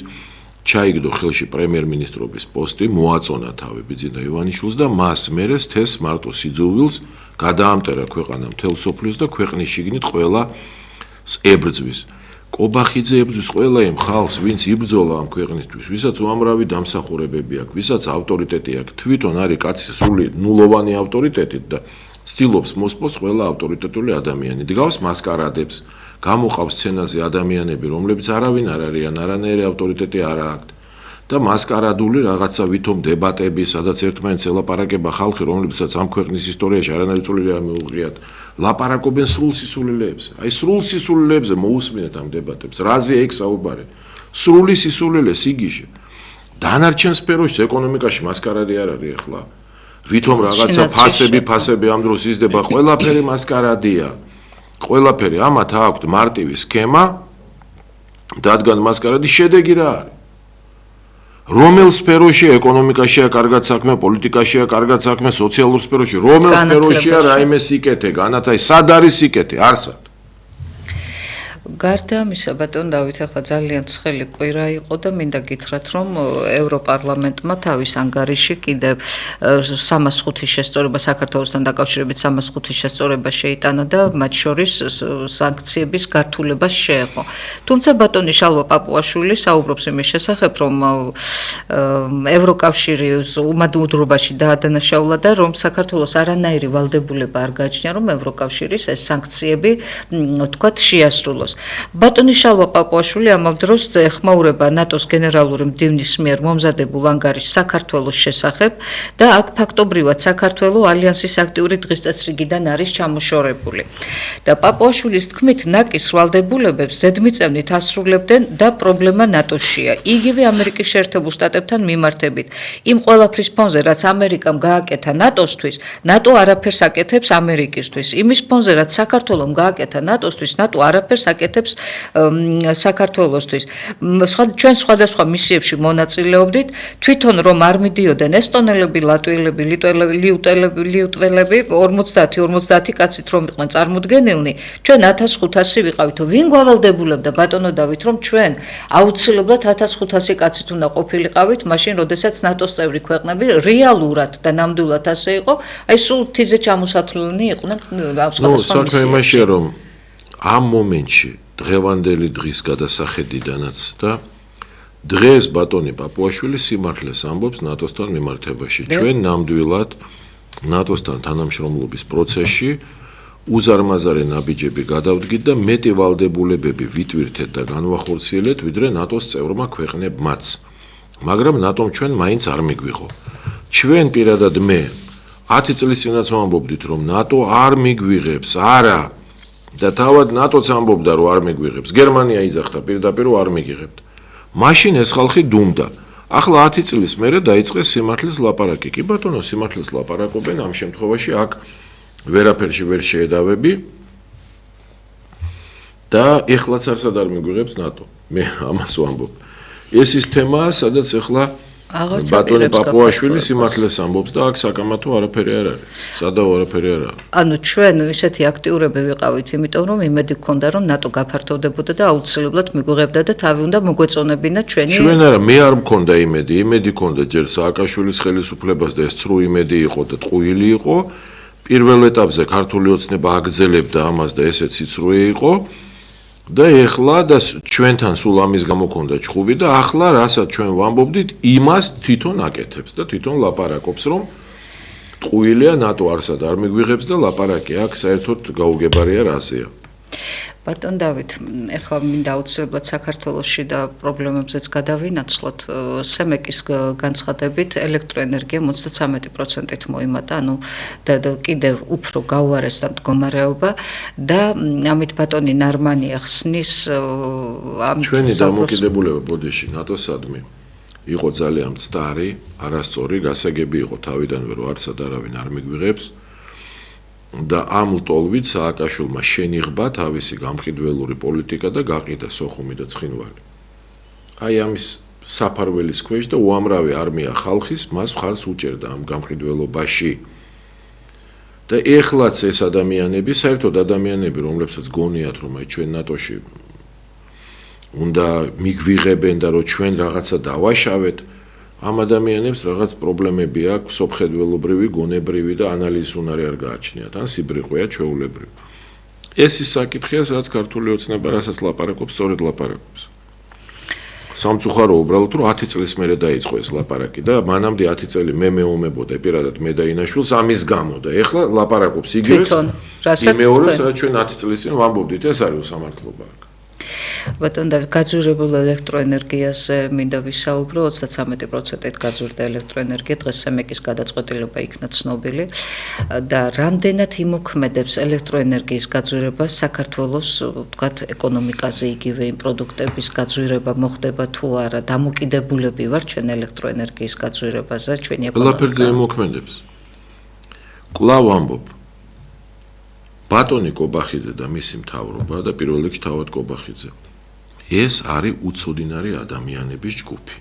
[SPEAKER 2] ჩაიგდო ხელში პრემიერ-მინისტრობის პოსტი, მოაწონა თავი ბიძინა ივანიშვილს და მას მერეს თეს მარტო სიძულვილს გადაამტერა ქვეყანა მთელ სოფლიოს და ქვეყნის შიგნით ყველა ებრძვის. კობახიძე ებრძვის ყველა იმ ხალხს, ვინც იბრძოლა ამ ქვეყნისთვის, ვისაც უამრავი დამსახურებები აქვს, ვისაც ავტორიტეტი აქვს, თვითონ არის კაცი სრული ნულოვანი ავტორიტეტით და ცდილობს მოსპოს ყველა ავტორიტეტული ადამიანი. დგავს მასკარადებს, გამოყავს სცენაზე ადამიანები, რომლებიც არავინ არ არიან, არანაირი ავტორიტეტი არ აქვთ. და მასკარადული რაღაცა ვითომ დებატები, სადაც ერთმანეთს ელაპარაკება ხალხი, რომლებსაც ამ ქვეყნის ისტორიაში არანაირი წვლილი არ მიუღიათ, ლაპარაკობენ სრულ სისულელეებზე. აი სრულ სისულელეებზე მოусმინეთ ამ დებატებს. რაზე ეგ საუბარი? სრული სისულელე სიგიჟე. დანარჩენ სფეროში ეკონომიკაში მასკარადი არ არის ახლა. ვითომ რაღაცა ფასები ამ დროს იზრდება, ყველაფერი მასკარადია. ყველაფერი ამათ აქვთ მარტივი სქემა, დადგან მასკარადი შედეგი რა არის? რომელ სფეროშია ეკონომიკაშია კარგად საქმე, პოლიტიკაშია კარგად საქმე, სოციალურ სფეროში, რომელ სფეროშია რაიმე სიკეთე, განათაი, სად არის სიკეთე, არსად.
[SPEAKER 1] გარდა ამისა, ბატონ დავით, ახლა ძალიან ცხელი კვირა იყო და მინდა გითხრათ, რომ ევროპარლამენტმა თავის ანგარიში კიდევ 305 შესწორება საქართველოსთან დაკავშირებით 305 შესწორება შეიტანა და მათ შორის სანქციების გართულება შეეყო. თუმცა ბატონი შალვა პაპუაშვილი საუბრობს იმის შესახებ, რომ ევროკავშირის უმადურობაში დაადანაშაულა და რომ საქართველოს არანაირი ვალდებულება არ გააჩნია, რომ ევროკავშირის ეს სანქციები, თქვათ, შეასრულოს. ბატონი შალვა პაპუაშვილი ამავ დროს ეხმაურება ნატოს გენერალური მდივნის მიერ მომზადებულ ანგარიშს საქართველოს შესახებ და აქ ფაქტობრივად საქართველოს ალიანსის აქტიური დღის წესრიგიდან არის ჩამოშორებული. და პაპუაშვილის თქმით, ნაკის ვალდებულებებს ზედმიწევნით ასრულებდნენ და პრობლემა ნატოშია. იგივე ამერიკის შეერთებულ შტატებთან მიმართებით. იმ ყველაფრის ფონზე, რაც ამერიკამ გააკეთა ნატოსთვის, ნატო არაფერს აკეთებს ამერიკისთვის. იმის ფონზე, რაც საქართველომ გააკეთა ნატოსთვის, ნატო არაფერს აკეთებს საქართველოსთვის. ჩვენ სხვადასხვა მისიებში მონაწილეობდით, თვითონ რომ არ მიდიოდნენ ესტონელები, ლატვიელები, ლიუტველები, 50 კაცით რომ იყვნენ წარმოდგენილნი, ჩვენ 1500 ვიყავითო. ვინ გვავალდებულებდა ბატონო დავით, რომ ჩვენ აუცილებლად 1500 კაცით უნდა ყოფილიყავით, მაშინ როდესაც ნატოს წევრი ქვეყნები რეალურად და ნამდვილად ასე იყო, აი სულ თიზე ჩამოსათვლილნი იყვნენ სხვადასხვა მისიებში.
[SPEAKER 2] საქმე იმაშია, რომ ამ მომენტში დღევანდელი დღის გადასახედიდანაც და დღეს ბატონი პაპუაშვილი სიმართლეს ამბობს ნატოსთან მიმართებაში. ჩვენ ნამდვილად ნატოსთან თანამშრომლობის პროცესში უზარმაზარი ნაბიჯები გადავდგით და მეტი ვალდებულებები ვიტვირთეთ და განვახორციელეთ, ვიდრე ნატოს წევრმა ქვეყნებმაც. მაგრამ ნატომ ჩვენ მაინც არ მიგვიღო. ჩვენ პირადად მე 10 წლის წინაც ვამბობდით, რომ ნატო არ მიგვიღებს, არა. და თავად ნატოც ამბობდა, რომ არ მიგვიღებს. გერმანია იძახდა პირდაპირ, რომ არ მიგიღებთ. მაშინ ეს ხალხი დუმდა. ახლა 10 წლის მერე დაიწყეს სიმართლის ლაპარაკი. კი ბატონო, სიმართლის ლაპარაკობენ, ამ შემთხვევაში აქ ვერაფერში ვერ შეედავები და ეხლაც არსად არ მიგვიღებს ნატო. მე ამას ვამბობ. ეს ის თემაა, სადაც ეხლა
[SPEAKER 1] აღარც
[SPEAKER 2] ბატონი
[SPEAKER 1] აპირებს
[SPEAKER 2] პაპუაშვილი
[SPEAKER 1] გაფართოებას.
[SPEAKER 2] სიმართლეს ამბობს და აქ საკამათო არაფერი არ არის. სადაო არაფერი არ არის.
[SPEAKER 1] ანუ ჩვენ ისეთი აქტიურები ვიყავით, იმიტომ რომ იმედი გქონდა რომ ნატო გაფართოვდებოდა და აუცილებლად მიგვიღებდა და თავი უნდა მოგვეწონებინა ჩვენი
[SPEAKER 2] ჩვენ არა, მე არ მქონდა იმედი, იმედი მქონდა ჯერ სააკაშვილის ხელისუფლებას და ეს ცრუ იმედი იყო და ტყუილი იყო. პირველ ეტაპზე ქართული ოცნება აგზელებდა ამას და ესეც იცრუე იყო. და ეხლა და ჩვენთან სულ ამის გამო ქონდა ჩხუბი და ახლა რასაც ჩვენ ვამბობდით, იმას თვითონ აკეთებს და თვითონ ლაპარაკობს, რომ ტყუილია ნატო არსად არ მიგვიღებს და ლაპარაკი აქ საერთოდ გაუგებარია რაზეა.
[SPEAKER 1] ბატონ დავით, ეხლა მინდა აუცილებლად საქართველოში და პრობლემებზეც გადავინაცვლოთ. სემეკის განცხადებით ელექტროენერგია 33%-ით მოიმატა, ანუ და კიდევ უფრო გაუარესდა მდგომარეობა და ამით ბატონი ნარმანია ხსნის ამ
[SPEAKER 2] ჩვენი დამოკიდებულება ბოდიში ნატოსადმი იყო ძალიან მცდარი, არასწორი, გასაგები იყო თავიდანვე რომ არცად არავინ არ მიგვიღებს. და ამ ლტოლვით სააკაშვილმა შენიღბა თავისი გამყიდველური პოლიტიკა და გაყიდა სოხუმი და ცხინვალი. აი ამის საფარველის ქვეშ და უამრავი არმია ხალხის მას მხარს უჭერდა ამ გამყიდველობაში. და ეხლაც ეს ადამიანები, საერთოდ ადამიანები, რომლებსაც გონიათ, რომ აი ჩვენ ნატოში უნდა მიგვიღებენ და რომ ჩვენ რაღაცა დავაშავეთ, ამ ადამიანებს რაღაც პრობლემები აქვს, სოფხედველობრივი, გონებრივი და ანალიზის უნარი არ გააჩნიათ, ან სიბრიყვეა ჩვეულებრივი. ეს ის საკითხია, სადაც ქართული ოცნება რასაც ლაპარაკობს, სწორედ ლაპარაკობს. სამწუხარო უბრალოდ რომ 10 წლის მერე დაიწყო ეს ლაპარაკი და მანამდე 10 წელი მე მეომებოდა პირადად მე და ინაშვილს ამის გამო და ეხლა ლაპარაკობს იგივეს. იმეორებს, რაც ჩვენ 10 წლის წინ ვამბობდით, ეს არის უსამართლობა.
[SPEAKER 1] ბატონ დავით, გაძვირებულ ელექტროენერგიაზე მინდა ვისაუბრო, 33%-ით გაძვირდა ელექტროენერგია, დღეს სემეკის გადაწყვეტილება იქნა ცნობილი და რამდენად იმოქმედებს ელექტროენერგიის გაძვირება საქართველოს, ვთქვათ, ეკონომიკაზე იგივე იმ პროდუქტების გაძვირება მოხდება თუ არა, დამოკიდებულები ვარ ჩვენ ელექტროენერგიის გაძვირებაზე, ჩვენი ეკონომიკა.
[SPEAKER 2] ყველაფერზე იმოქმედებს. კვლავ ამბობ. ბატონი კობახიძე და მისი მთავრობა და პირველ რიგში თავად კობახიძე. ეს არის უცოდინარი ადამიანების ჯგუფი,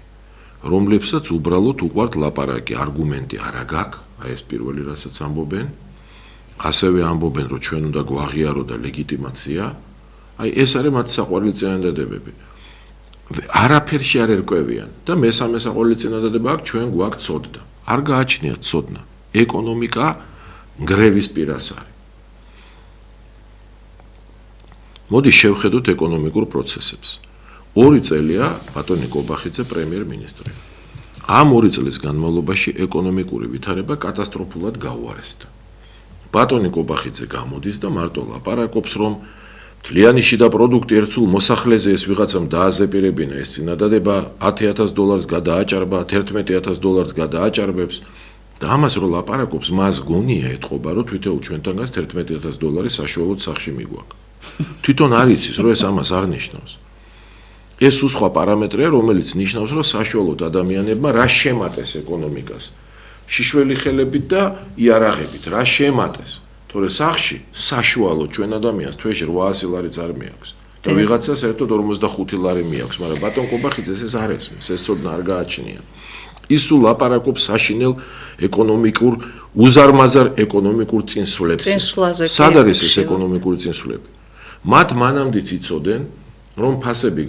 [SPEAKER 2] რომლებსაც უბრალოდ უყვართ ლაპარაკი, არგუმენტი არა გაქვს, აი ეს პირველი რასაც ამბობენ, ასევე ამბობენ, რომ ჩვენ უნდა გვაღიარო და ლეგიტიმაცია, აი ეს არის მათ საყვარელი წინადადებები. არაფერში არ ერკვევიან და მესამე საყვარელი წინადადება აქვს, ჩვენ გვაქვს ცოდნა. არ გააჩნიათ ცოდნა. ეკონომიკა ნგრევის პირას არის. მოდი შევხედოთ ეკონომიკურ პროცესებს. 2 წელია ბატონი კობახიძე პრემიერ-მინისტრი. ამ 2 წლის განმავლობაში ეკონომიკური ვითარება კატასტროფულად გაუარესდა. ბატონი კობახიძე გამოდის და მარტო ლაპარაკობს, რომ მთლიანი შიდა პროდუქტი ერთსულ მოსახლეზე ეს ვიღაცამ დააზეპირებინა, ეს წინადადება $10,000 გადააჭარბა, $11,000 გადააჭარბებს და ამას რო ლაპარაკობს, მას გონია ეთყობა, რომ თვითონ ჩვენთანგაც $11,000 საშუალოდ სახში მიგვაქვს. თვითონ არ იცის, რომ ეს ამას არ ნიშნავს. ეს სხვა პარამეტრია, რომელიც ნიშნავს, რომ საშუალოდ ადამიანებმა რა შემატეს ეკონომიკას. შიშველი ხელებით და იარაღებით, რა შემატეს. თორე სახში საშუალოდ ჩვენ ადამიანს თვეში 800 ლარიც არ მიაქვს. და ვიღაცას საერთოდ 45 ლარი მიაქვს, მაგრამ ბატონ კობახიძეს ეს არ ესმის, ეს ცოდნა არ გააჩნია. ის სულ ლაპარაკობს საშინელ ეკონომიკურ უზარმაზარ ეკონომიკურ წინსვლებზე. სად არის ეს ეკონომიკური წინსვლები? მათ მანამდეც იცოდნენ, რომ ფასები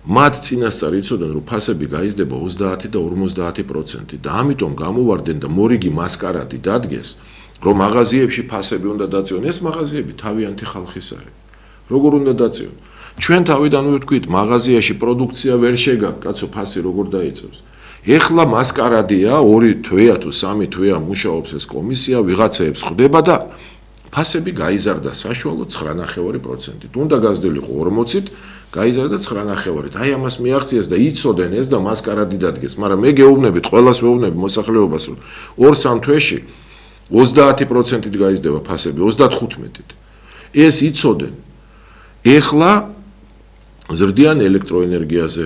[SPEAKER 2] მათ წინასწარ იცოდნენ, რომ ფასები გაიზრდება 30 და 50% და ამიტომ გამოვარდნენ და მორიგი მასკარადი დადგეს, რომ მაღაზიებში ფასები უნდა დაწიონ. ეს მაღაზიები თავიანთი ხალხის არის. როგორ უნდა დაწიონ? ჩვენ თავიდანვე ვთქვით, მაღაზიაში პროდუქცია ვერ შეგაქვს, კაცო, ფასი როგორ დაიწევს? ეხლა მასკარადია, 2 თვეა თუ 3 თვეა მუშაობს ეს კომისია, ვიღაცაებს ხვდება და ფასები გაიზარდა საშუალოდ 9.5%-ით. უნდა გაზრდილიყო 40-ით, გაიზარდა 9.5%-ით. აი ამას მიაღწიეს და იცოდნენ ეს და მასკარადი დადგეს, მაგრამ მე გეუბნებით, ყველას ვეუბნები მოსახლეობას, რომ 2-3 თვეში 30%-ით გაიზრდება ფასები, 35-ით. ეს იცოდნენ. ეხლა ზრდიან ელექტროენერგიაზე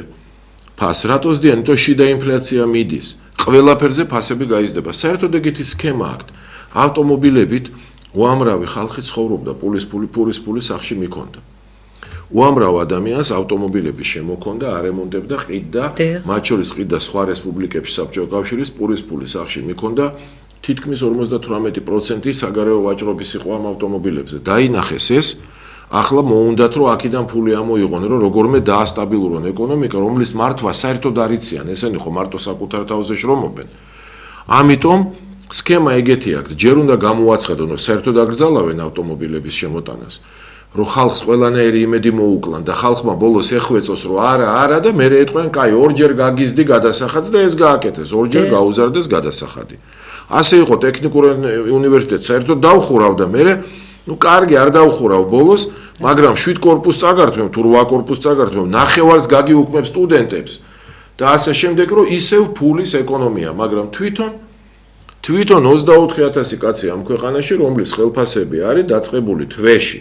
[SPEAKER 2] ფას, რატო ზრდიან? იმიტომ შიდა ინფლაცია მიდის. ყველაფერზე ფასები გაიზრდება. საერთოდ ეგეთი სქემა აქვს. ავტომობილებით უამრავი ხალხი ცხოვრობდა, პურის პული სახში მიქონდა. უამრავ ადამიანს ავტომობილების შემოქონდა, არემონტებდა, ყიდდა, მათ შორის ყიდდა სხვა რესპუბლიკებში საბჭოთა კავშირის პურის ფული სახში მიქონდა თითქმის 58% საგარეო ვაჭრობის იყო ამ ავტომობილებზე. დაინახეს ეს, ახლა მოუნდათ რომ აქედან ფული ამოიღონ, რომ როგორმე დაასტაბილურონ ეკონომიკა, რომლის მართვა საერთოდ არ იციან, ესენი ხო მარტო საკუთარ თავზე შრომობენ. ამიტომ სქემა ეგეთი აქვს, ჯერ უნდა გამოაცხადონ, რომ საერთოდ აკრძალავენ ავტომობილების შემოტანას, რომ ხალხს ყველანაირი იმედი მოუკლან და ხალხმა ბოლოს ეხვეწოს, რომ არა და მერე ეთქვენ, კაი, ორჯერ გაგიზდი გადასახადს და ეს გააკეთეს, ორჯერ გაუზარდეს გადასახადი. ასე იყო ტექნიკურ უნივერსიტეტს საერთოდ დავხურავდა მერე, კარგი არ დავხურავ ბოლოს, მაგრამ 7 კორპუსს წაგართმევ, თუ 8 კორპუსს წაგართმევ, ნახევარს გაგიუქმებ სტუდენტებს და ასე შემდეგ, რომ ისევ ფულის ეკონომია, მაგრამ თვითონ 24,000 კაცი ამ ქვეყანაში, რომლის ხელფასები არის დაწყებული თვეში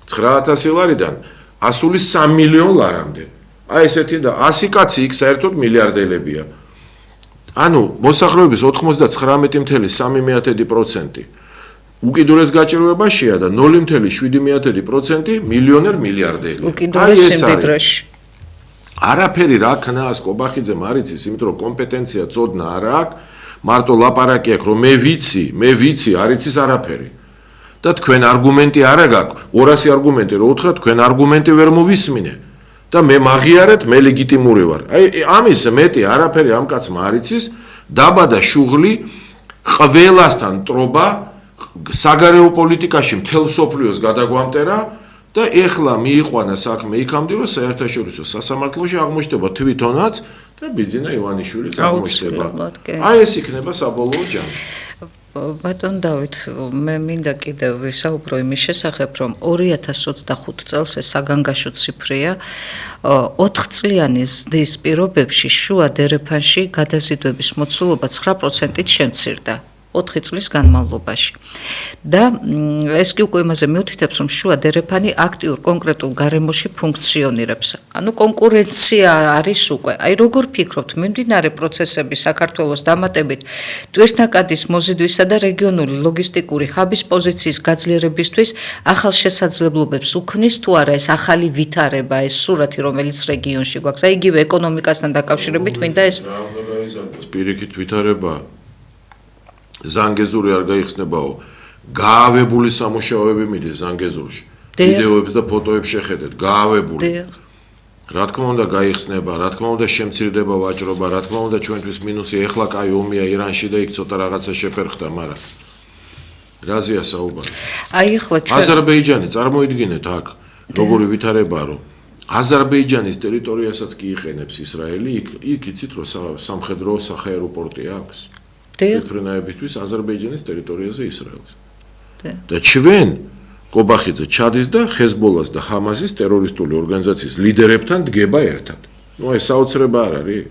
[SPEAKER 2] 9,000 ლარიდან 103 მილიონ ლარამდე. აი ესეთი და 100 კაცი იქ საერთოდ მილიარდელებია. ანუ მოსახლეობის 99.3%. უკიდურეს გაჭირვებაშია და 0.7% მილიონერ მილიარდერი.
[SPEAKER 1] უკიდურეს სიმდიდრეში.
[SPEAKER 2] არაფერი რა ქნას კობახიძემ არ იცის, იმიტომ რომ კომპეტენცია წოდნა არ აქვს, მარტო ლაპარაკი აქვს, რომ მე ვიცი, არ იცის არაფერი. და თქვენ არგუმენტი არ გაქვს, 200 არგუმენტი რო უთხრა, თქვენ არგუმენტი ვერ მოვისმინე. და მე მაღიარეთ, მე ლეგიტიმური ვარ. აი ამის მეტი არაფერი ამ კაცმა არ იცის, დაბადა შუღლი, ყველასთან ტრობა, საგარეო პოლიტიკაში მთელ მსოფლიოს გადაგვამტერა და ეხლა მიიყვანა საქმე იქამდე, რომ საერთაშორისო სასამართლოში აღმოჩნდება თვითონაც და ბიძინა ივანიშვილის აღმოჩნდება. აი ეს იქნება საბოლოო ჯამში.
[SPEAKER 1] ბატონ დავით, მე მინდა კიდევ ვისაუბრო იმის შესახებ, რომ 2025 წელს ეს საგანგაშო ციფრია, 4 წლიანი ზრდის პირობებში შუა დერეფანში გადაზიდვების მოცულობა 9%-ით შემცირდა. 4 წლის განმავლობაში. და ეს კი უკვე იმაზე მიუთითებს, რომ შუა დერეფანი აქტიურ კონკრეტულ გარემოში ფუნქციონირებს. ანუ კონკურენცია არის უკვე. აი როგორ ფიქრობთ, მიმდინარე პროცესები საქართველოს დამატებით ტვირთნაკადის მოზიდვისა და რეგიონული ლოგისტიკური ჰაბის პოზიციის გაძლიერებისთვის ახალ შესაძლებლობებს უქმნის თუ არა ეს ახალი ვითარება, ეს სურათი, რომელიც რეგიონში გვაქვს. აი იგივე ეკონომიკასთან დაკავშირებით მინდა ეს
[SPEAKER 2] პირიქით ვითარება ზანგეზური არ გაიხსნებაო, გაავებული სამუშაოები მიდის ზანგეზურში. ვიდეოებს და ფოტოებს შეხედეთ, გაავებული. რა თქმა უნდა გაიხსნება, რა თქმა უნდა შემცირდება ვაჭრობა, რა თქმა უნდა ჩვენთვის მინუსი ეხლა კაი ომია ირანში და იქ ცოტა რაღაცა შეფერხდა, მაგრამ რაზეა საუბარი?
[SPEAKER 1] აი ეხლა ჩვენ
[SPEAKER 2] აზერბაიჯანი წარმოიდგინეთ აქ, როგორი ვითარებაა, რომ აზერბაიჯანის ტერიტორიასაც კი იყენებს ისრაელი, იქ იცით რომ სამხედრო სააეროპორტი აქვს. ფრენაებისთვის აზერბაიჯანის ტერიტორიაზე ისრაელს. და ჩვენ კობახიძე ჩადის და ხეზბოლას და ჰამასის ტერორისტული ორგანიზაციის ლიდერებთან დგება ერთად. ნუ ეს საოცრება არ არის?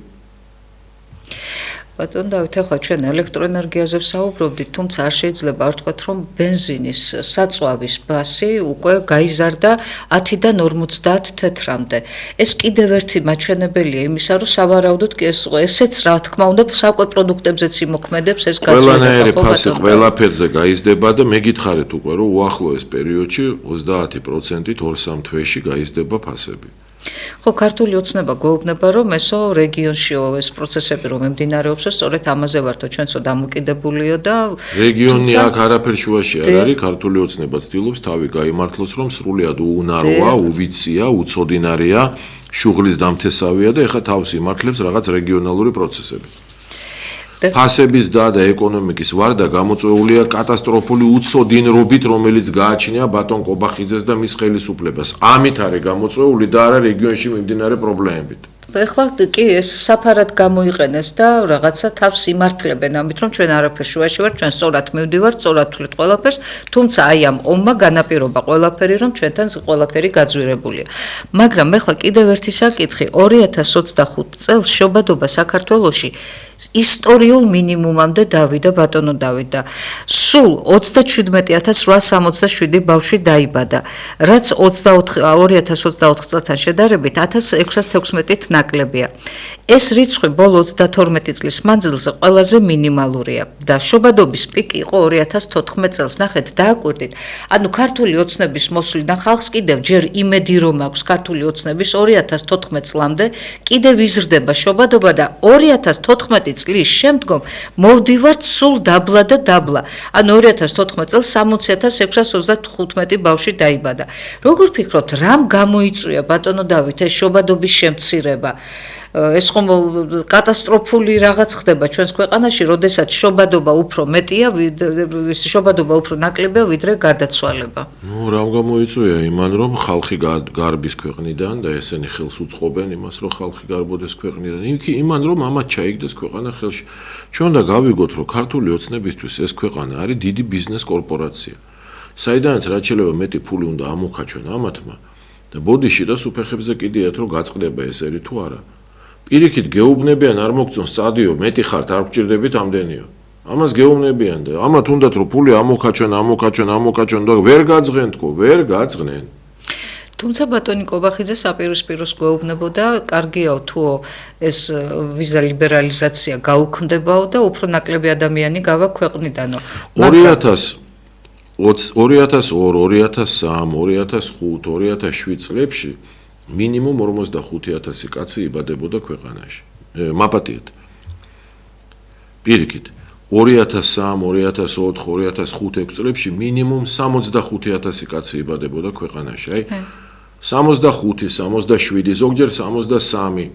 [SPEAKER 1] ბატონ დავით, ახლა ჩვენ ელექტროენერგიაზე ვსაუბრობდით, თუმცა არ შეიძლება არ ვთქვათ, რომ ბენზინის საწვავის ბასი უკვე გაიზარდა 10-დან 50 თეთრამდე. ეს კიდევ ერთი მაჩვენებელია იმისა, რომ სავარაუდოდ კი ესეც რა თქმა უნდა საკვე პროდუქტებზეც იმოქმედებს ეს გაძლიერება.
[SPEAKER 2] ყველანაირი ფასი ყველაფერზე გაიზრდება და მე გითხარით უკვე, რომ უახლოეს პერიოდში 30%-ით 2-3 თვეში გაიზრდება ფასები.
[SPEAKER 1] ხო, ქართული ოცნება გვეუბნება, რომ ესო რეგიონშიო ეს პროცესები რომ მიმდინარეობს, სწორედ ამაზე ვართო ჩვენცო დამოკიდებულია და
[SPEAKER 2] რეგიონი აქ არაფერ შუაში არ არის, ქართული ოცნება ცდილობს თავი გაიმართლოს, რომ სრულიად უუნაროა, უვიცია, უცოდინარია, შუღლის დამთესავია და ეხა თავს იმართლებს რაღაც რეგიონალური პროცესები. ფასების და ეკონომიკის ვარდა გამოწვეულია კატასტროფული უცოდინრობით, რომელიც გააჩნია ბატონ კობახიძეს და მის ხელისუფლებას. ამით არის გამოწვეული და არა რეგიონში მიმდინარე პრობლემებით.
[SPEAKER 1] ეხლა კი ეს საფარად გამოიყენეს და რაღაცა თავს იმართლებენ ამით, რომ ჩვენ არაფერ შუაში ვართ, ჩვენ სწორად მივდივართ, სწორად თვლით ყველაფერს, თუმცა აი ამ ომმა განაპირობა ყველაფერი, რომ ჩვენთან ყველაფერი გაძვირებულია. მაგრამ ეხლა კიდევ ერთი საკითხი, 2025 წელს შობადობა საქართველოში ისტორიულ მინიმუმამდე დავიდა ბატონო დავით და სულ 27867 ბავშვი დაიბადა, რაც 2024 წელთან შედარებით 1616-ით ნაკლებია. ეს რიცხვი ბოლო 32 წლის მანძილზე ყველაზე მინიმალურია და შობადობის პიკი იყო 2014 წელს. ნახეთ, დააკვირდით. ანუ ქართული ოცნების მოსვლიდან ხალხს კიდევ ჯერ იმედი რომ აქვს ქართული ოცნების 2014 წლამდე კიდევ იზრდება შობადობა და 2014 წლის შემდგომ მოვდივართ სულ დაბლა და დაბლა. ანუ 2014 წელს 60,635 ბავშვი დაიბადა. როგორ ფიქრობთ, რამ გამოიწვია ბატონო დავით ეს შობადობის შემცირება? ეს ხომ კატასტროფული რაღაც ხდება ჩვენს ქვეყანაში, როდესაც შობადობა უფრო მეტია, შობადობა უფრო ნაკლებია ვიდრე გარდაცვალება.
[SPEAKER 2] ნუ რამ გამოიწვია? იმან რომ ხალხი გარბის ქვეყნიდან და ესენი ხელს უწყობენ იმას, რომ ხალხი გარბოდეს ქვეყნიდან. იმან რომ ამათ ჩაიგდეს ქვეყანა ხელში. ჩვენ უნდა გავიგოთ, რომ ქართული ოცნებისთვის ეს ქვეყანა არის დიდი ბიზნეს კორპორაცია. საიდანაც რაც შეიძლება მეტი ფული უნდა ამოქაჩვენ ამათმა და ბოდიში და სუფეხებზე კიდიათ რომ გაწყდება ეს ერი თუ არა. პირიქით გეუბნებიან არ მოგწონს სტადიო, მეტი ხართ არ გჭირდებით ამდენიო. ამას გეუბნებიან და ამათ უნდათ რომ ფული ამოქაჩვენ და ვერ გაძღენ თქო, ვერ გაძღნენ.
[SPEAKER 1] თუმცა ბატონი კობახიძე საპირისპიროს გვეუბნებოდა, კარგიაო თუ ეს ვიზა ლიბერალიზაცია გაუქმდებაო და უფრო ნაკლები ადამიანი გავა ქვეყნიდანო.
[SPEAKER 2] 2000 2002, 2003, 2005, 2007 წლებში მინიმუმ 45,000 კაცი იბადებოდა ქვეყანაში. მაპატიეთ. პირიქით 2003, 2004, 2005 წლებში მინიმუმ 65,000 კაცი იბადებოდა ქვეყანაში. აი 65, 67, ზოგჯერ 63.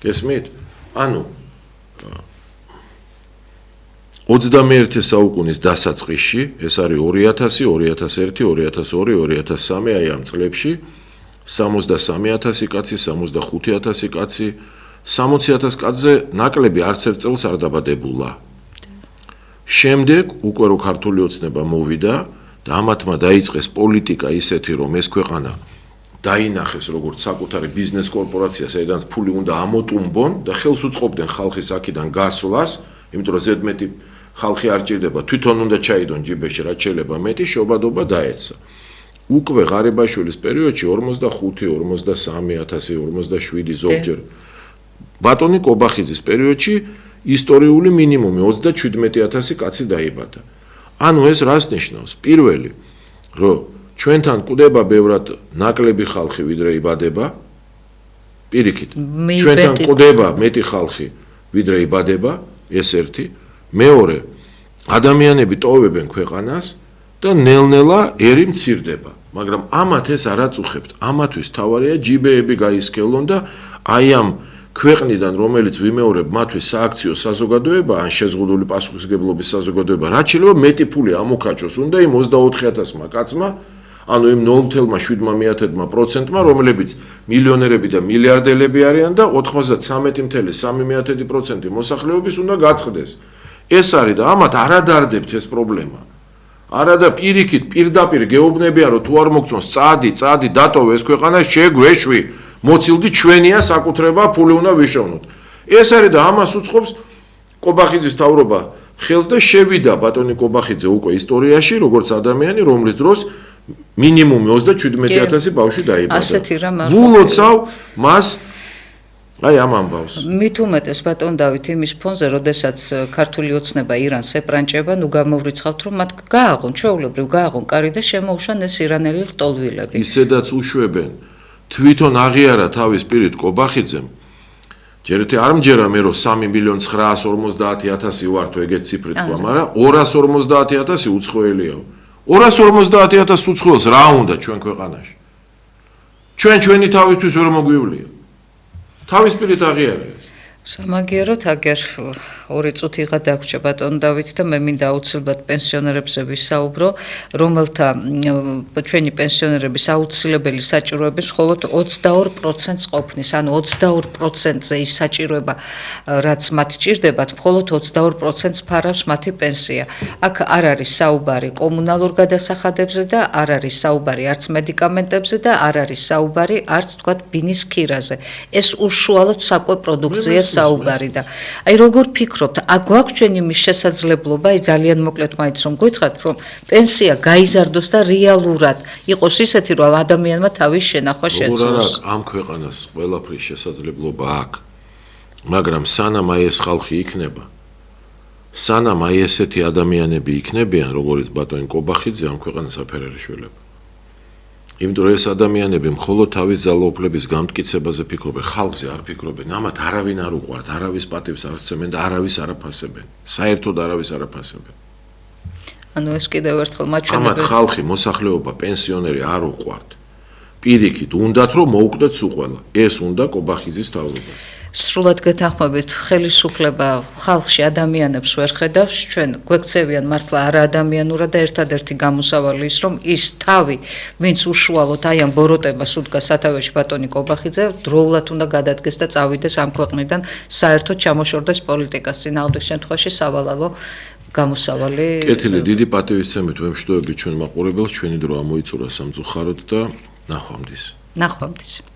[SPEAKER 2] გესმით? ანუ 21 საუკუნის დასაწყისში, ეს არის 2000, 2001, 2002, 2003, აი ამ წლებში 63,000 კაცი, 65,000 კაცი, 60,000 კაცზე ნაკლები არც ერთ წელს არ დაბადებულა. შემდეგ უკვე რო ქართული ოცნება მოვიდა და ამათმა დაიწყეს პოლიტიკა ისეთი, რომ ეს ქვეყანა დაინახეს როგორც საკუთარი ბიზნეს კორპორაცია, საიდანაც ფული უნდა ამოტუმბონ და ხელს უწყობდნენ ხალხის აქედან გასვლას, იმიტომ რომ ზედმეტი ხალხი არ ჭირდება, თვითონ უნდა ჩაიდონ ჯიბეში, რაც შეიძლება მეტი შობადობა დაეცა. უკვე ღარიბაშვილის პერიოდში 45, 43,000, 47 ზოგჯერ. ბატონი კობახიძის პერიოდში ისტორიული მინიმუმი 37,000 კაცი დაიბადა. ანუ ეს რას ნიშნავს? პირველი, რომ ჩვენთან კვდება ბევრად ნაკლები ხალხი ვიდრე იბადება. პირიქით, ჩვენთან კვდება მეტი ხალხი ვიდრე იბადება, ეს ერთი. მეორე, ადამიანები ტოვებენ ქვეყანას და ნელ-ნელა ერი მცირდება. მაგრამ ამათ ეს არ აწუხებთ. ამათვის თავარია ჯიბეები გაისკელონ და აი ამ ქვეყნიდან, რომელიც ვიმეორებ, მათთვის სააქციო საზოგადოება, ან შეზღუდული პასუხისმგებლობის საზოგადოება, რაც შეიძლება მეტი ფული ამოქაჩოს, უნდა იმ 24,000 კაცმა, ანუ იმ 0,7%-მა, რომლებიც მილიონერები და მილიარდელები არიან და 93,3% მოსახლეობის უნდა გაწყდეს. ეს არის და ამათ არ ადარდებთ ეს პრობლემა. არა და პირიქით, პირდაპირ გეუბნებიან, რომ თუ არ მოგწონს წადი, დატოვე ეს ქვეყანა, შეგვეშვი, მოცილდი ჩვენია საკუთრება, ფული უნდა ვიშოვნოთ. ეს არის და ამას უწყობს კობახიძის თავრობა ხელს და შევიდა ბატონი კობახიძე უკვე ისტორიაში, როგორც ადამიანი, რომლის დროს მინიმუმ 37,000 ბავშვი დაიბადა.
[SPEAKER 1] ასეთი რამ არ
[SPEAKER 2] ვულოცავ მას აი ამ ამბავს.
[SPEAKER 1] მით უმეტეს ბატონ დავით იმის ფონზე, როდესაც ქართული ოცნება ირანს ეპრანჭება, ნუ გამოვრიცხავთ, რომ მათ გააღონ, ჩვეულებრივ გააღონ კარი და შემოუშვან ეს ირანელი ლტოლვილები.
[SPEAKER 2] ისედაც უშვებენ. თვითონ აღიარა თავის პირით კობახიძემ. ჯერეთი არ მჯერა მე რომ 3,950,000 ვარ თუ ეგეთ ციფრი თქვა, მაგრამ 250,000 უცხოელიაო. 250,000 უცხოელს რა უნდა ჩვენ ქვეყანაში? ჩვენი თავისთვის ვერ მოგვივლია. თავის პირით აღიარა.
[SPEAKER 1] სამაგიეროდ აგერ 2 წუთიღა დაგვრჩა ბატონ დავით და მე მინდა აუცილებლად პენსიონერებზე ვისაუბრო, რომელთა ჩვენი პენსიონერების აუცილებელი საჭიროების მხოლოდ 22%-ს ყოფნის, ანუ 22%-ზე ის საჭიროება, რაც მათ ჭირდებათ, მხოლოდ 22%-ს ფარავს მათი პენსია. აქ არ არის საუბარი კომუნალურ გადასახადებზე და არ არის საუბარი არც მედიკამენტებზე და არ არის საუბარი არც თქვათ ბინის ქირაზე. ეს უშუალოდ საკვე პროდუქცია საუბარი და აი როგორ ფიქრობთ, აგვაქვს ჩვენ იმის შესაძლებლობა, აი ძალიან მოკლედ მაინც რომ გითხრათ, რომ პენსია გაიზარდოს და რეალურად იყოს ისეთი, რომ ადამიანმა თავის შენახვა შეძლოს.
[SPEAKER 2] ამ ქვეყანას ყველაფრის შესაძლებლობა აქვს. მაგრამ სანამ აი ეს ხალხი იქნება, სანამ აი ესეთი ადამიანები იქნებიან, როგორც ბატონი კობახიძე, ამ ქვეყანას აფერარი შველება. იმიტომ რომ ეს ადამიანები მხოლოდ თავის ძალაუფლების გამტკიცებაზე ფიქრობენ, ხალხზე არ ფიქრობენ, ამათ არავინ არ უყვართ, არავის პატივს არ სცემენ და არავის არ აფასებენ. საერთოდ არავის არ აფასებენ.
[SPEAKER 1] ანუ ეს კიდევ ერთხელ
[SPEAKER 2] ამათ
[SPEAKER 1] მაჩვენებელი
[SPEAKER 2] ხალხი, მოსახლეობა, პენსიონერი არ უყვართ. პირიქით, უნდათ რომ მოუკვდეთ სულ ყველა. ეს უნდა კობახიძის თავრობა.
[SPEAKER 1] სრულად გეთანხმებით, ხელისუფლება ხალხში ადამიანებს ვერ ხედავს, ჩვენ გვექცევიან მართლა არა ადამიანურად და ერთადერთი გამოსავალი ის, რომ ის თავი, ვინც უშუალოდ აი ამ ბოროტებას უდგა სათავეში ბატონი კობახიძე, დროულად უნდა გადადგეს და წავიდეს ამ ქვეყნიდან, საერთოდ ჩამოშორდეს პოლიტიკას წინააღმდეგ შემთხვევაში სავალალო გამოსავალი.
[SPEAKER 2] კეთილი, დიდი პატივისცემით ვემშვიდობებით ჩვენ მაყურებელს, ჩვენი დრო ამოიწურა სამწუხაროდ და ნახვამდის.
[SPEAKER 1] ნახვამდის.